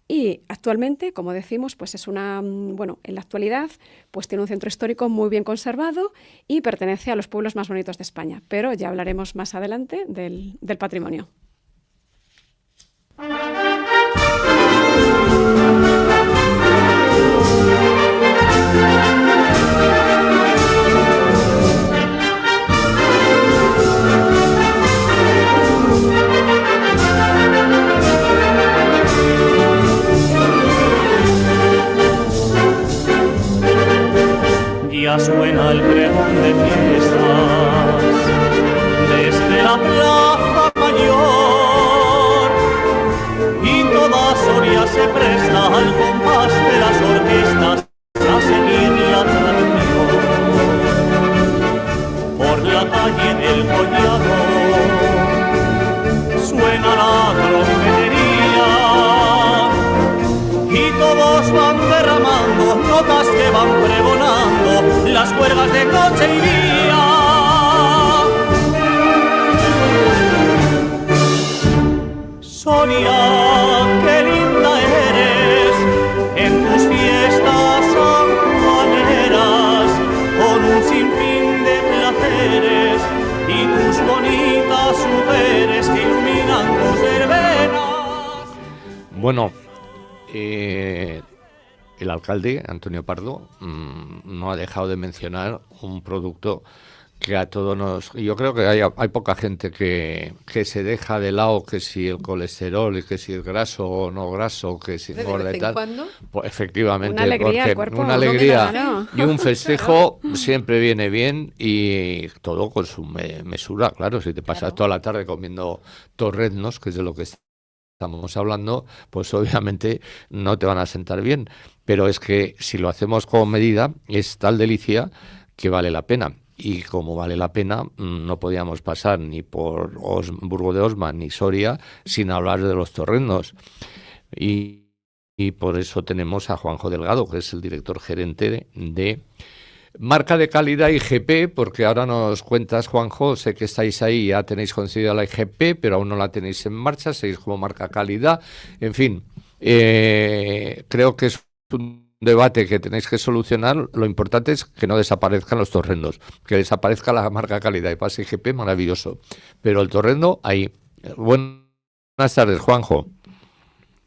y actualmente, como decimos, pues es en la actualidad, pues tiene un centro histórico muy bien conservado y pertenece a los pueblos más bonitos de España. Pero ya hablaremos más adelante del patrimonio. la plaza mayor y toda Soria se presta al compás de las orquestas a seguir la tradición. Por la calle del Collado suena la trompetería y todos van derramando notas que van pregonando las cuerdas de noche y día. Soria, qué linda eres en tus fiestas sanjuaneras, con un sinfín de placeres y tus bonitas mujeres que iluminan tus verbenas. Bueno, el alcalde, Antonio Pardo, no ha dejado de mencionar un producto que a todos nos... Yo creo que hay poca gente que se deja de lado que si el colesterol y que si es graso o no graso, que si engorda y tal. ¿Cuándo? Pues efectivamente, una alegría porque al cuerpo, una alegría claro. y un festejo siempre viene bien y todo con su mesura, claro. Si te pasas toda la tarde comiendo torreznos, que es de lo que estamos hablando, pues obviamente no te van a sentar bien. Pero es que si lo hacemos con medida, es tal delicia que vale la pena. Y como vale la pena, no podíamos pasar ni por Burgo de Osma ni Soria sin hablar de los torreznos. Y por eso tenemos a Juanjo Delgado, que es el director gerente de marca de calidad IGP, porque ahora nos cuentas, Juanjo, sé que estáis ahí, ya tenéis concedida la IGP, pero aún no la tenéis en marcha, seguís como marca calidad. En fin, creo que es un debate que tenéis que solucionar. Lo importante es que no desaparezcan los torrendos, que desaparezca la marca calidad y pase IGP, maravilloso. Pero el torrendo ahí. Buenas tardes, Juanjo.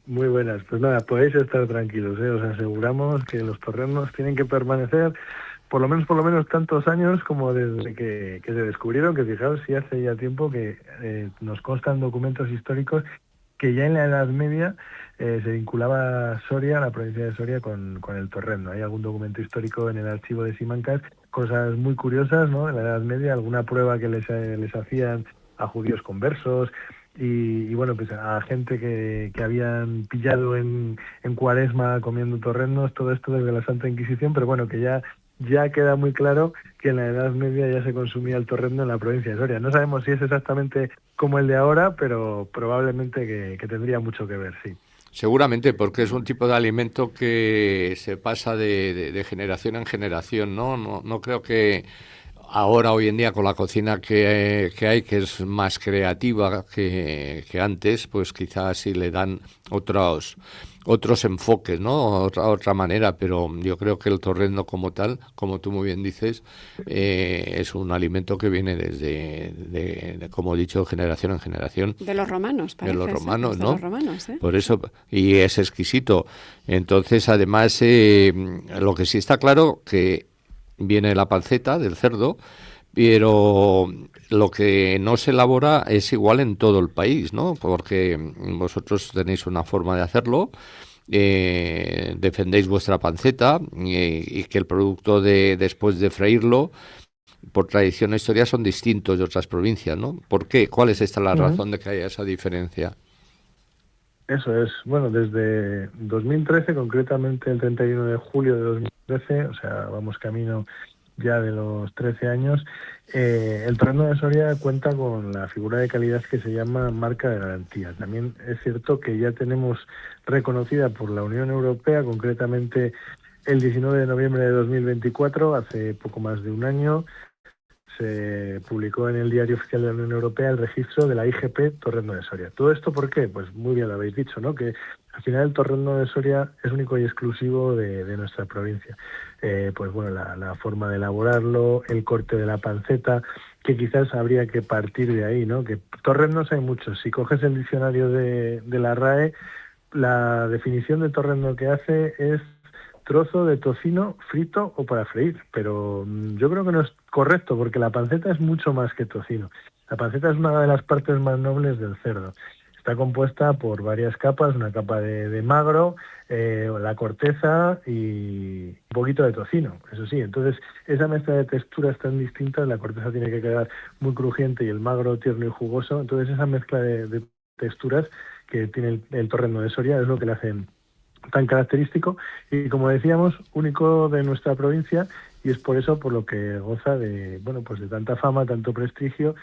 Muy buenas. Pues nada, podéis estar tranquilos, ¿eh? Os aseguramos que los torrendos tienen que permanecer por lo menos tantos años como desde que se descubrieron, que fijaos si hace ya tiempo que nos constan documentos históricos que ya en la Edad Media se vinculaba Soria, la provincia de Soria, con el torrendo. Hay algún documento histórico en el archivo de Simancas, cosas muy curiosas, ¿no? En la Edad Media, alguna prueba que les hacían a judíos conversos y bueno, pues a gente que habían pillado en Cuaresma comiendo torrendos, todo esto desde la Santa Inquisición, pero bueno, que ya queda muy claro que en la Edad Media ya se consumía el torrendo en la provincia de Soria. No sabemos si es exactamente como el de ahora, pero probablemente que tendría mucho que ver, sí. Seguramente, porque es un tipo de alimento que se pasa de generación en generación, ¿no? No creo que ahora, hoy en día, con la cocina que hay, que es más creativa que antes, pues quizás sí le dan otros enfoques, ¿no? Otra manera, pero yo creo que el torrendo como tal, como tú muy bien dices, es un alimento que viene desde, como he dicho, generación en generación. De los romanos, parece. De los romanos, ¿no? De los romanos, ¿eh? Por eso, y es exquisito. Entonces, además, lo que sí está claro, que viene la panceta del cerdo, pero lo que no se elabora es igual en todo el país, ¿no? Porque vosotros tenéis una forma de hacerlo, defendéis vuestra panceta y que el producto después de freírlo, por tradición e historia, son distintos de otras provincias, ¿no? ¿Por qué? ¿Cuál es esta la razón de que haya esa diferencia? Eso es, bueno, desde 2013, concretamente el 31 de julio de 2013, o sea, vamos camino ya de los 13 años, el torrendo de Soria cuenta con la figura de calidad que se llama marca de garantía. También es cierto que ya tenemos reconocida por la Unión Europea, concretamente el 19 de noviembre de 2024, hace poco más de un año, se publicó en el Diario Oficial de la Unión Europea el registro de la IGP Torrendo de Soria. ¿Todo esto por qué? Pues muy bien lo habéis dicho, ¿no? Que al final el torrendo de Soria es único y exclusivo de nuestra provincia. Pues bueno, la forma de elaborarlo, el corte de la panceta, que quizás habría que partir de ahí, ¿no? Que torrendos hay muchos. Si coges el diccionario de la RAE, la definición de torrendo que hace es trozo de tocino frito o para freír, pero yo creo que no es correcto, porque la panceta es mucho más que tocino. La panceta es una de las partes más nobles del cerdo. Está compuesta por varias capas, una capa de magro, la corteza y un poquito de tocino, eso sí. Entonces, esa mezcla de texturas tan distintas, la corteza tiene que quedar muy crujiente y el magro tierno y jugoso. Entonces, esa mezcla de texturas que tiene el torrendo de Soria es lo que le hace tan característico y, como decíamos, único de nuestra provincia, y es por eso por lo que goza de, bueno, pues de tanta fama, tanto prestigio,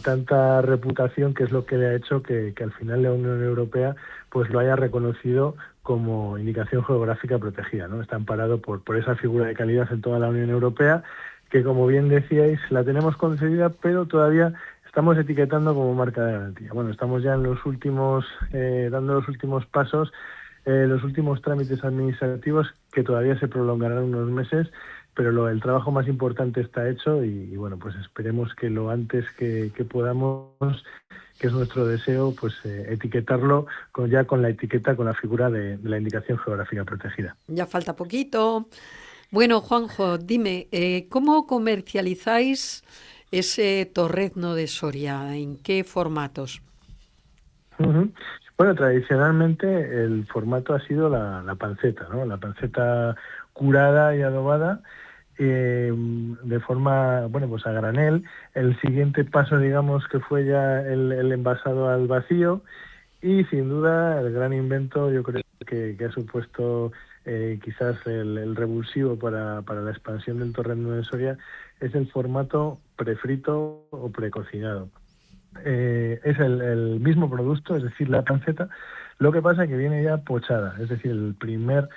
tanta reputación, que es lo que le ha hecho que al final la Unión Europea pues lo haya reconocido como indicación geográfica protegida, ¿no? Está amparado por esa figura de calidad en toda la Unión Europea, que, como bien decíais, la tenemos concedida, pero todavía estamos etiquetando como marca de garantía. Bueno, estamos ya en los últimos, dando los últimos pasos, los últimos trámites administrativos, que todavía se prolongarán unos meses, pero el trabajo más importante está hecho y bueno, pues esperemos que lo antes que podamos, que es nuestro deseo, pues etiquetarlo ya con la etiqueta, con la figura de la indicación geográfica protegida. Ya falta poquito. Bueno, Juanjo, dime, ¿cómo comercializáis ese torrezno de Soria? ¿En qué formatos? Uh-huh. Bueno, tradicionalmente el formato ha sido la panceta, ¿no? La panceta curada y adobada de forma, bueno, pues a granel. El siguiente paso, digamos, que fue ya el envasado al vacío, y sin duda el gran invento, yo creo que ha supuesto quizás el revulsivo para la expansión del torrendo de Soria, es el formato prefrito o precocinado. Es el mismo producto, es decir, la panceta, lo que pasa es que viene ya pochada, es decir, el primer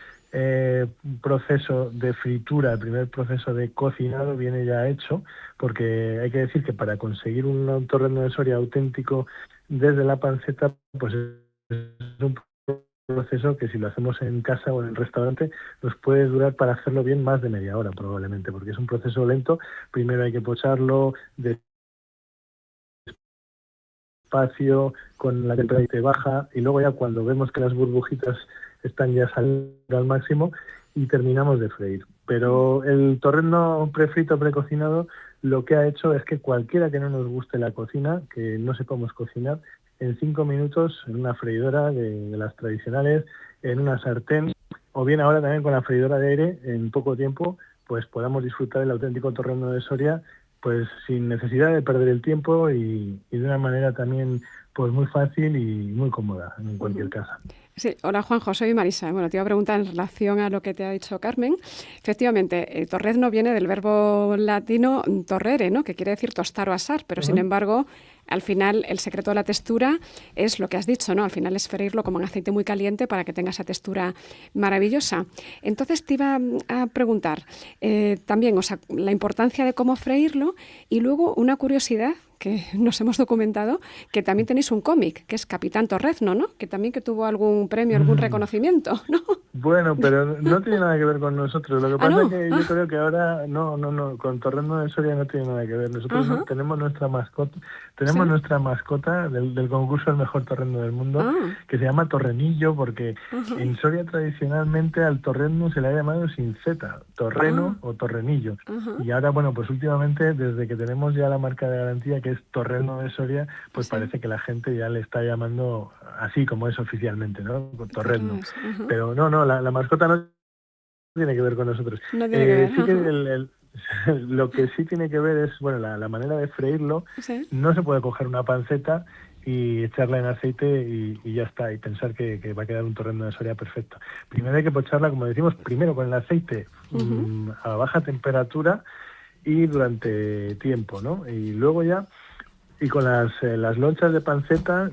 proceso de fritura, el primer proceso de cocinado viene ya hecho, porque hay que decir que para conseguir un torrendo de Soria auténtico desde la panceta, pues es un proceso que, si lo hacemos en casa o en el restaurante, nos puede durar, para hacerlo bien, más de media hora probablemente, porque es un proceso lento. Primero hay que pocharlo despacio, con la temperatura baja, y luego ya cuando vemos que las burbujitas están ya saliendo al máximo, y terminamos de freír. Pero el torrendo prefrito, precocinado, lo que ha hecho es que cualquiera que no nos guste la cocina, que no sepamos cocinar, en 5 minutos, en una freidora de las tradicionales, en una sartén, o bien ahora también con la freidora de aire, en poco tiempo, pues podamos disfrutar del auténtico torrendo de Soria, pues sin necesidad de perder el tiempo, y de una manera también pues muy fácil y muy cómoda en cualquier casa. Sí, hola Juanjo, soy Marisa. Bueno, te iba a preguntar en relación a lo que te ha dicho Carmen. Efectivamente, torrezno viene del verbo latino torrere, ¿no? Que quiere decir tostar o asar, pero sin embargo, al final el secreto de la textura es lo que has dicho, ¿no? Al final es freírlo como en aceite muy caliente para que tenga esa textura maravillosa. Entonces te iba a preguntar también, o sea, la importancia de cómo freírlo, y luego una curiosidad que nos hemos documentado, que también tenéis un cómic, que es Capitán Torrezno, ¿no? Que también que tuvo algún premio, algún reconocimiento, ¿no? Bueno, pero no tiene nada que ver con nosotros. Lo que pasa es que yo creo que ahora no, con Torrendo de Soria no tiene nada que ver. Nosotros tenemos nuestra mascota, nuestra mascota del concurso del mejor torrendo del mundo, que se llama Torrenillo, porque en Soria tradicionalmente al torrendo se le ha llamado sin Z, torreno o torrenillo. Y ahora, bueno, pues últimamente, desde que tenemos ya la marca de garantía, que es Torrendo de Soria, pues parece que la gente ya le está llamando así como es oficialmente, ¿no? Torrendo. Pero no, la mascota no tiene que ver con nosotros. No tiene que ver. Sí que lo que sí tiene que ver es, bueno, la manera de freírlo. ¿Sí? No se puede coger una panceta y echarla en aceite y ya está, y pensar que va a quedar un torrendo de Soria perfecto. Primero hay que pocharla, como decimos, primero con el aceite a baja temperatura y durante tiempo, ¿no? Y luego ya, y con las lonchas de panceta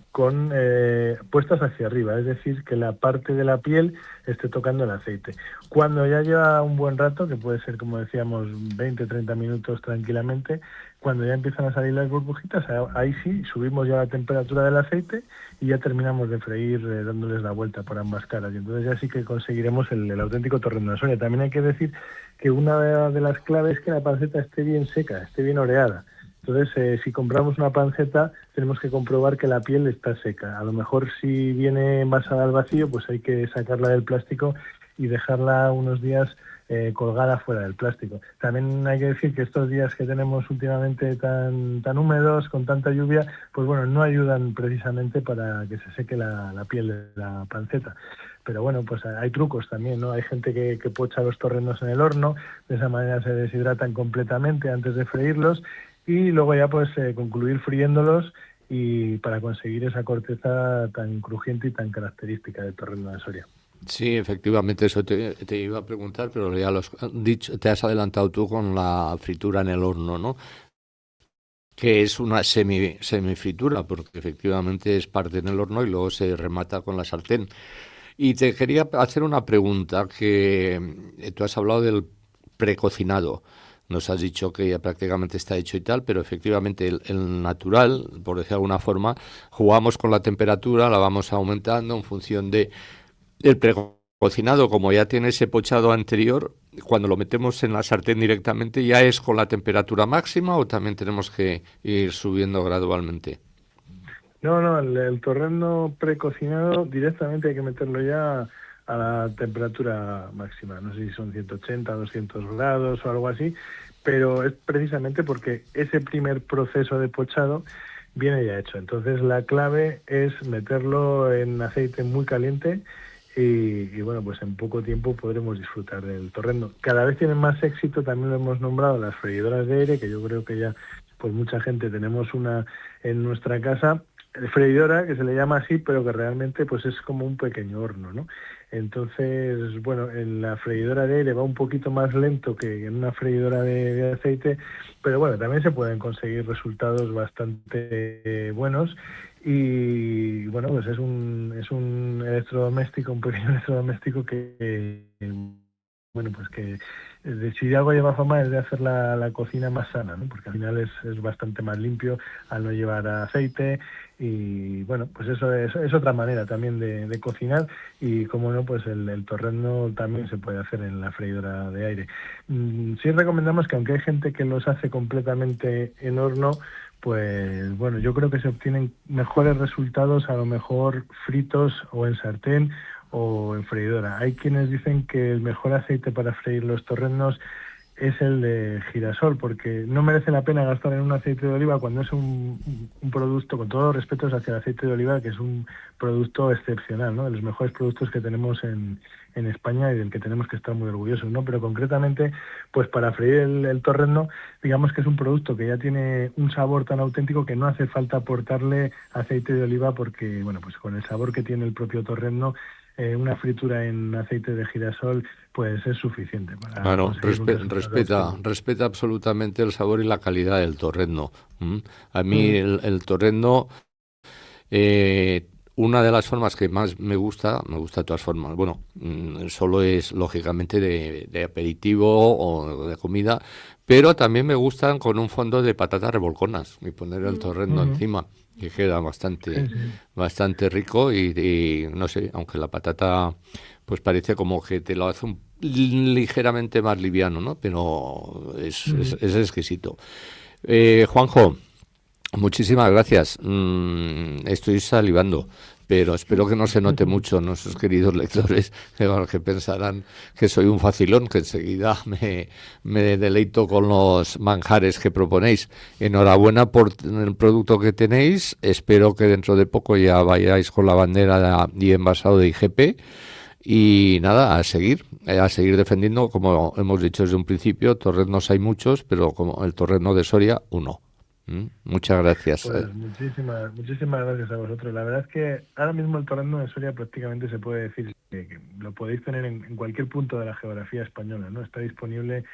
puestas hacia arriba, es decir, que la parte de la piel esté tocando el aceite. Cuando ya lleva un buen rato, que puede ser, como decíamos, 20-30 minutos tranquilamente, cuando ya empiezan a salir las burbujitas, ahí sí, subimos ya la temperatura del aceite y ya terminamos de freír dándoles la vuelta por ambas caras. Y entonces ya sí que conseguiremos el auténtico torrendo de Soria. También hay que decir que una de las claves es que la panceta esté bien seca, esté bien oreada. Entonces, si compramos una panceta, tenemos que comprobar que la piel está seca. A lo mejor, si viene envasada al vacío, pues hay que sacarla del plástico y dejarla unos días colgada fuera del plástico. También hay que decir que estos días que tenemos últimamente tan húmedos, con tanta lluvia, pues bueno, no ayudan precisamente para que se seque la piel de la panceta. Pero bueno, pues hay trucos también, ¿no? Hay gente que pocha los torrendos en el horno, de esa manera se deshidratan completamente antes de freírlos, y luego ya pues concluir friéndolos y para conseguir esa corteza tan crujiente y tan característica del torrendo de Soria. Sí, efectivamente, eso te iba a preguntar, pero ya lo has dicho, te has adelantado tú con la fritura en el horno, ¿no? Que es una semifritura, porque efectivamente es parte en el horno y luego se remata con la sartén. Y te quería hacer una pregunta, que tú has hablado del precocinado. Nos has dicho que ya prácticamente está hecho y tal, pero efectivamente el natural, por decir de alguna forma, jugamos con la temperatura, la vamos aumentando en función de el precocinado, como ya tiene ese pochado anterior. Cuando lo metemos en la sartén directamente, ¿ya es con la temperatura máxima o también tenemos que ir subiendo gradualmente? No, el torrendo precocinado directamente hay que meterlo ya a la temperatura máxima. No sé si son 180, 200 grados o algo así, pero es precisamente porque ese primer proceso de pochado viene ya hecho. Entonces la clave es meterlo en aceite muy caliente y bueno, pues en poco tiempo podremos disfrutar del torrendo. Cada vez tienen más éxito, también lo hemos nombrado, las freidoras de aire, que yo creo que ya pues mucha gente tenemos una en nuestra casa, freidora, que se le llama así, pero que realmente pues es como un pequeño horno, ¿no? Entonces, bueno, en la freidora de aire va un poquito más lento que en una freidora de aceite, pero bueno, también se pueden conseguir resultados bastante buenos. Y bueno, pues es un electrodoméstico, un pequeño electrodoméstico que bueno, pues que si algo lleva fama es de hacer la cocina más sana, ¿no? Porque al final es bastante más limpio al no llevar aceite. Y bueno, pues eso es otra manera también de cocinar, y como no, pues el torrendo también se puede hacer en la freidora de aire. Sí recomendamos que, aunque hay gente que los hace completamente en horno, pues bueno, yo creo que se obtienen mejores resultados a lo mejor fritos o en sartén o en freidora. Hay quienes dicen que el mejor aceite para freír los torrendos es el de girasol, porque no merece la pena gastar en un aceite de oliva cuando es un producto, con todos los respetos hacia el aceite de oliva, que es un producto excepcional, ¿no? De los mejores productos que tenemos en España y del que tenemos que estar muy orgullosos, ¿no? Pero concretamente, pues para freír el torrendo, digamos que es un producto que ya tiene un sabor tan auténtico que no hace falta aportarle aceite de oliva, porque, bueno, pues con el sabor que tiene el propio torrendo, una fritura en aceite de girasol pues es suficiente para claro, respeta absolutamente el sabor y la calidad del torrendo. A mí el torrendo, una de las formas que más me gusta de todas formas, bueno, solo es lógicamente de aperitivo o de comida, pero también me gustan con un fondo de patatas revolconas y poner el torrendo encima, que queda bastante rico y no sé, aunque la patata pues parece como que te lo hace ligeramente más liviano, ¿no? Pero es exquisito. Juanjo, muchísimas gracias. Estoy salivando, pero espero que no se note mucho nuestros queridos lectores, que pensarán que soy un facilón, que enseguida me deleito con los manjares que proponéis. Enhorabuena por el producto que tenéis. Espero que dentro de poco ya vayáis con la bandera y envasado de IGP. Y nada, a seguir defendiendo, como hemos dicho desde un principio. Torrendos hay muchos, pero como el torrendo de Soria, uno. Muchas gracias. Pues muchísimas gracias a vosotros. La verdad es que ahora mismo el torrendo de Soria prácticamente se puede decir que lo podéis tener en cualquier punto de la geografía española, ¿no? Está disponible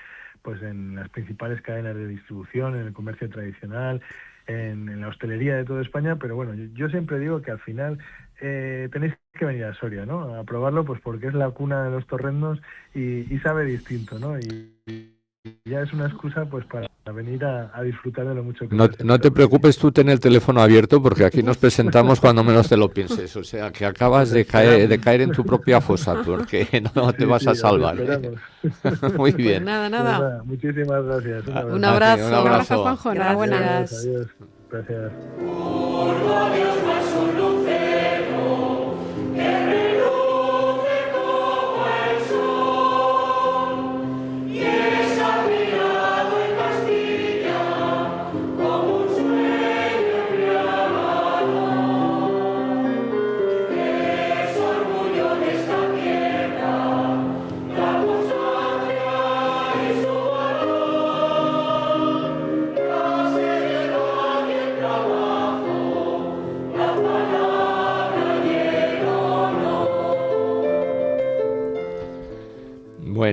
pues en las principales cadenas de distribución, en el comercio tradicional, en la hostelería de toda España, pero bueno, yo siempre digo que al final tenéis que venir a Soria, ¿no? A probarlo, pues porque es la cuna de los torrendos y sabe distinto, ¿no? Y ya es una excusa pues para venir a disfrutar de lo mucho que no te preocupes, tú ten el teléfono abierto, porque aquí nos presentamos cuando menos te lo pienses, o sea que acabas de caer en tu propia fosa, porque no te vas a salvar. Muy bien. Pues nada. Muchísimas gracias. Un abrazo. Un abrazo, Juanjo. Enhorabuena. Adiós. Gracias.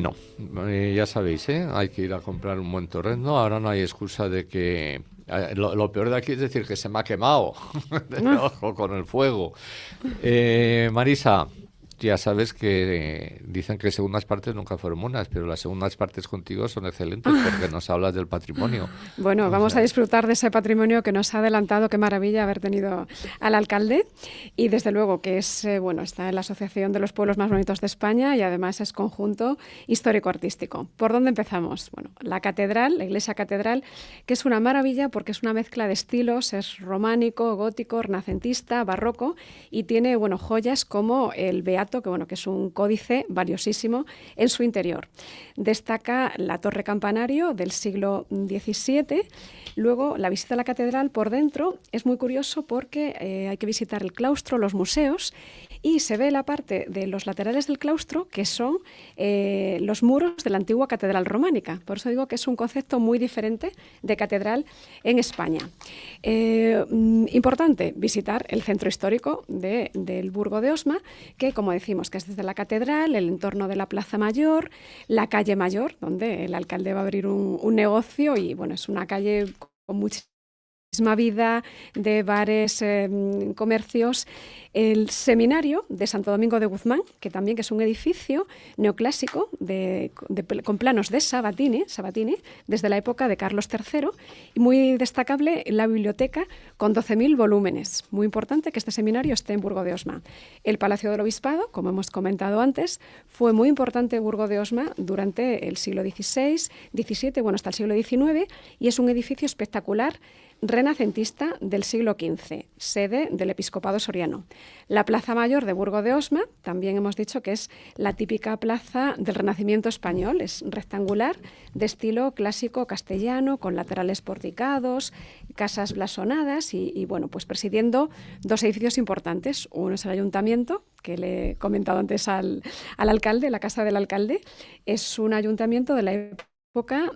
Bueno, ya sabéis, hay que ir a comprar un buen torrezno. Ahora no hay excusa de que... Lo peor de aquí es decir que se me ha quemado ojo con el fuego. Marisa, ya sabes que dicen que segundas partes nunca fueron buenas, pero las segundas partes contigo son excelentes porque nos hablas del patrimonio. Bueno, vamos a disfrutar de ese patrimonio que nos ha adelantado. Qué maravilla haber tenido al alcalde. Y desde luego que es, está en la Asociación de los Pueblos Más Bonitos de España y además es conjunto histórico-artístico. ¿Por dónde empezamos? Bueno, la catedral, la iglesia catedral, que es una maravilla porque es una mezcla de estilos, es románico, gótico, renacentista, barroco y tiene, joyas como el Beato, que es un códice valiosísimo en su interior. Destaca la torre campanario del siglo XVII. Luego, la visita a la catedral por dentro es muy curioso porque hay que visitar el claustro, los museos, y se ve la parte de los laterales del claustro que son los muros de la antigua catedral románica. Por eso digo que es un concepto muy diferente de catedral en España. Importante visitar el centro histórico del Burgo de Osma, que como decimos que es desde la catedral, el entorno de la Plaza Mayor, la calle Mayor, donde el alcalde va a abrir un negocio y es una calle con muchísima vida, de bares, comercios. El seminario de Santo Domingo de Guzmán, que también es un edificio neoclásico con planos de Sabatini, desde la época de Carlos III, y muy destacable la biblioteca con 12.000 volúmenes. Muy importante que este seminario esté en Burgo de Osma. El Palacio del Obispado, como hemos comentado antes, fue muy importante en Burgo de Osma durante el siglo XVI, XVII, hasta el siglo XIX, y es un edificio espectacular renacentista del siglo XV, sede del episcopado soriano. La Plaza Mayor de Burgo de Osma, también hemos dicho que es la típica plaza del Renacimiento español, es rectangular, de estilo clásico castellano, con laterales porticados, casas blasonadas y presidiendo dos edificios importantes. Uno es el ayuntamiento, que le he comentado antes al alcalde, la casa del alcalde, es un ayuntamiento de la época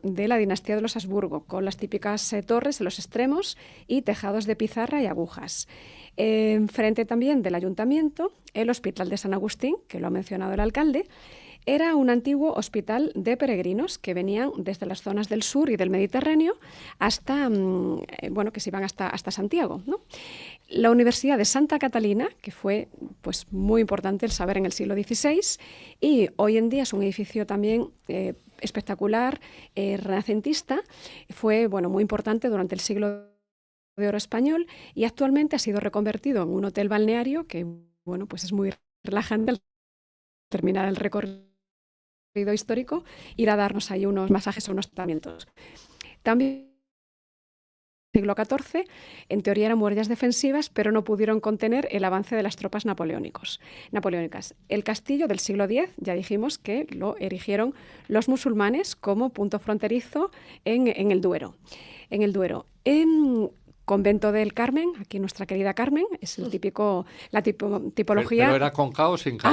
de la dinastía de los Habsburgo, con las típicas torres en los extremos y tejados de pizarra y agujas. Enfrente también del ayuntamiento, el Hospital de San Agustín, que lo ha mencionado el alcalde, era un antiguo hospital de peregrinos que venían desde las zonas del sur y del Mediterráneo hasta, que se iban hasta Santiago, ¿no? La Universidad de Santa Catalina, que fue muy importante el saber en el siglo XVI, y hoy en día es un edificio también espectacular, renacentista, fue muy importante durante el siglo de oro español y actualmente ha sido reconvertido en un hotel balneario que es muy relajante al terminar el recorrido histórico, ir a darnos ahí unos masajes o unos tratamientos. También siglo XIV, en teoría eran murallas defensivas, pero no pudieron contener el avance de las tropas napoleónicas. El castillo del siglo X, ya dijimos que lo erigieron los musulmanes como punto fronterizo en el Duero. Convento del Carmen, aquí nuestra querida Carmen, es el tipología... Pero era con K o sin K.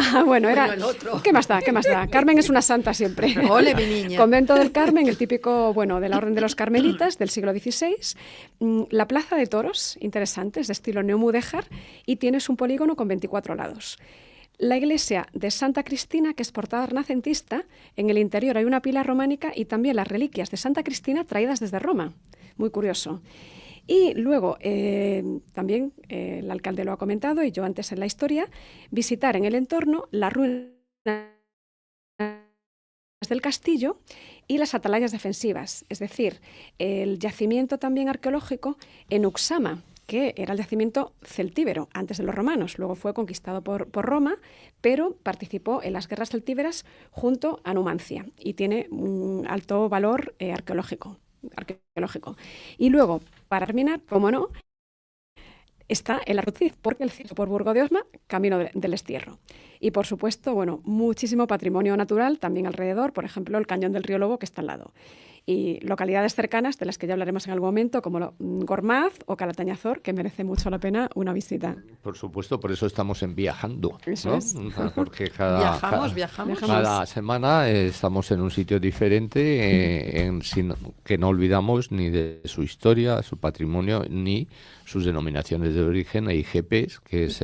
Era... el otro. ¿Qué más da? Carmen es una santa siempre. Ole, mi niña. Convento del Carmen, el típico, de la Orden de los Carmelitas del siglo XVI. La Plaza de Toros, interesante, es de estilo neomudéjar y tienes un polígono con 24 lados. La iglesia de Santa Cristina, que es portada renacentista, en el interior hay una pila románica y también las reliquias de Santa Cristina traídas desde Roma. Muy curioso. Y luego, también el alcalde lo ha comentado y yo antes en la historia, visitar en el entorno las ruinas del castillo y las atalayas defensivas, es decir, el yacimiento también arqueológico en Uxama, que era el yacimiento celtíbero antes de los romanos, luego fue conquistado por Roma, pero participó en las guerras celtíberas junto a Numancia y tiene un alto valor arqueológico. Y luego, para terminar, como no, está el Arruciz, porque el circo por Burgo de Osma, camino del Estierro. Y por supuesto, muchísimo patrimonio natural también alrededor, por ejemplo, el cañón del río Lobo que está al lado. Y localidades cercanas, de las que ya hablaremos en algún momento, como Gormaz o Calatañazor, que merece mucho la pena una visita. Por supuesto, por eso estamos en Viajando, eso ¿no? Es. Porque Viajamos. Cada semana estamos en un sitio diferente, que no olvidamos ni de su historia, su patrimonio, ni sus denominaciones de origen e IGPs, que es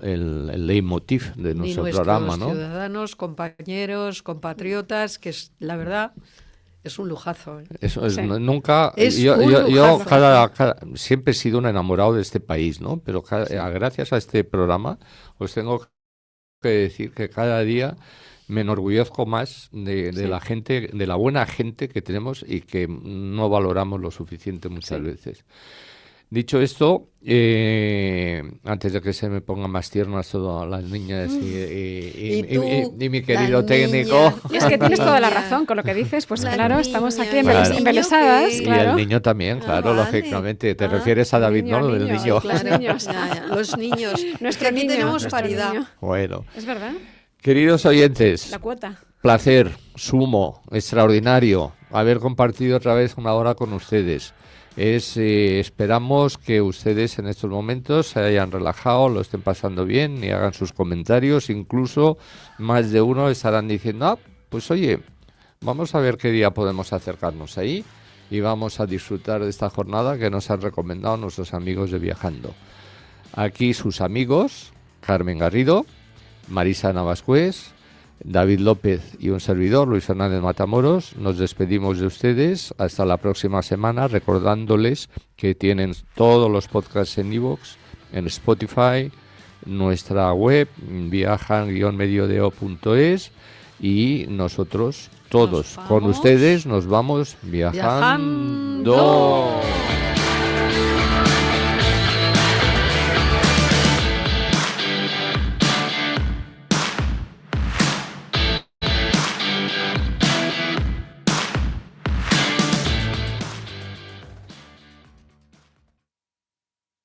el leitmotiv de nuestro programa, ¿no? Ciudadanos, compañeros, compatriotas, que es, la verdad, es un lujazo. Eso es, Sí. nunca. Es Yo un lujazo. siempre he sido un enamorado de este país, ¿no? Pero gracias a este programa os tengo que decir que cada día me enorgullezco más de la gente, de la buena gente que tenemos y que no valoramos lo suficiente muchas veces. Dicho esto, antes de que se me pongan más tiernas todas las niñas y mi querido técnico. Y es que tienes toda la razón con lo que dices, pues claro, estamos aquí embelesadas. que- Y Claro. el niño también, claro, vale. lógicamente. Te refieres a David, niño, ¿no? Lo del niño, niño. claro. Los niños. Ya. Los niños. Nuestro Que aquí niño, tenemos nuestro paridad. niño. Bueno, Es verdad, queridos oyentes, la cuota. placer, sumo, extraordinario haber compartido otra vez una hora con ustedes. Esperamos que ustedes en estos momentos se hayan relajado, lo estén pasando bien y hagan sus comentarios. Incluso más de uno estarán diciendo, pues oye, vamos a ver qué día podemos acercarnos ahí y vamos a disfrutar de esta jornada que nos han recomendado nuestros amigos de Viajando. Aquí sus amigos, Carmen Garrido, Marisa Navascués, David López y un servidor, Luis Fernández Matamoros. Nos despedimos de ustedes hasta la próxima semana, recordándoles que tienen todos los podcasts en iVoox, en Spotify, nuestra web viajan-mediodeo.es y nosotros todos con vamos ustedes nos vamos viajando. viajando.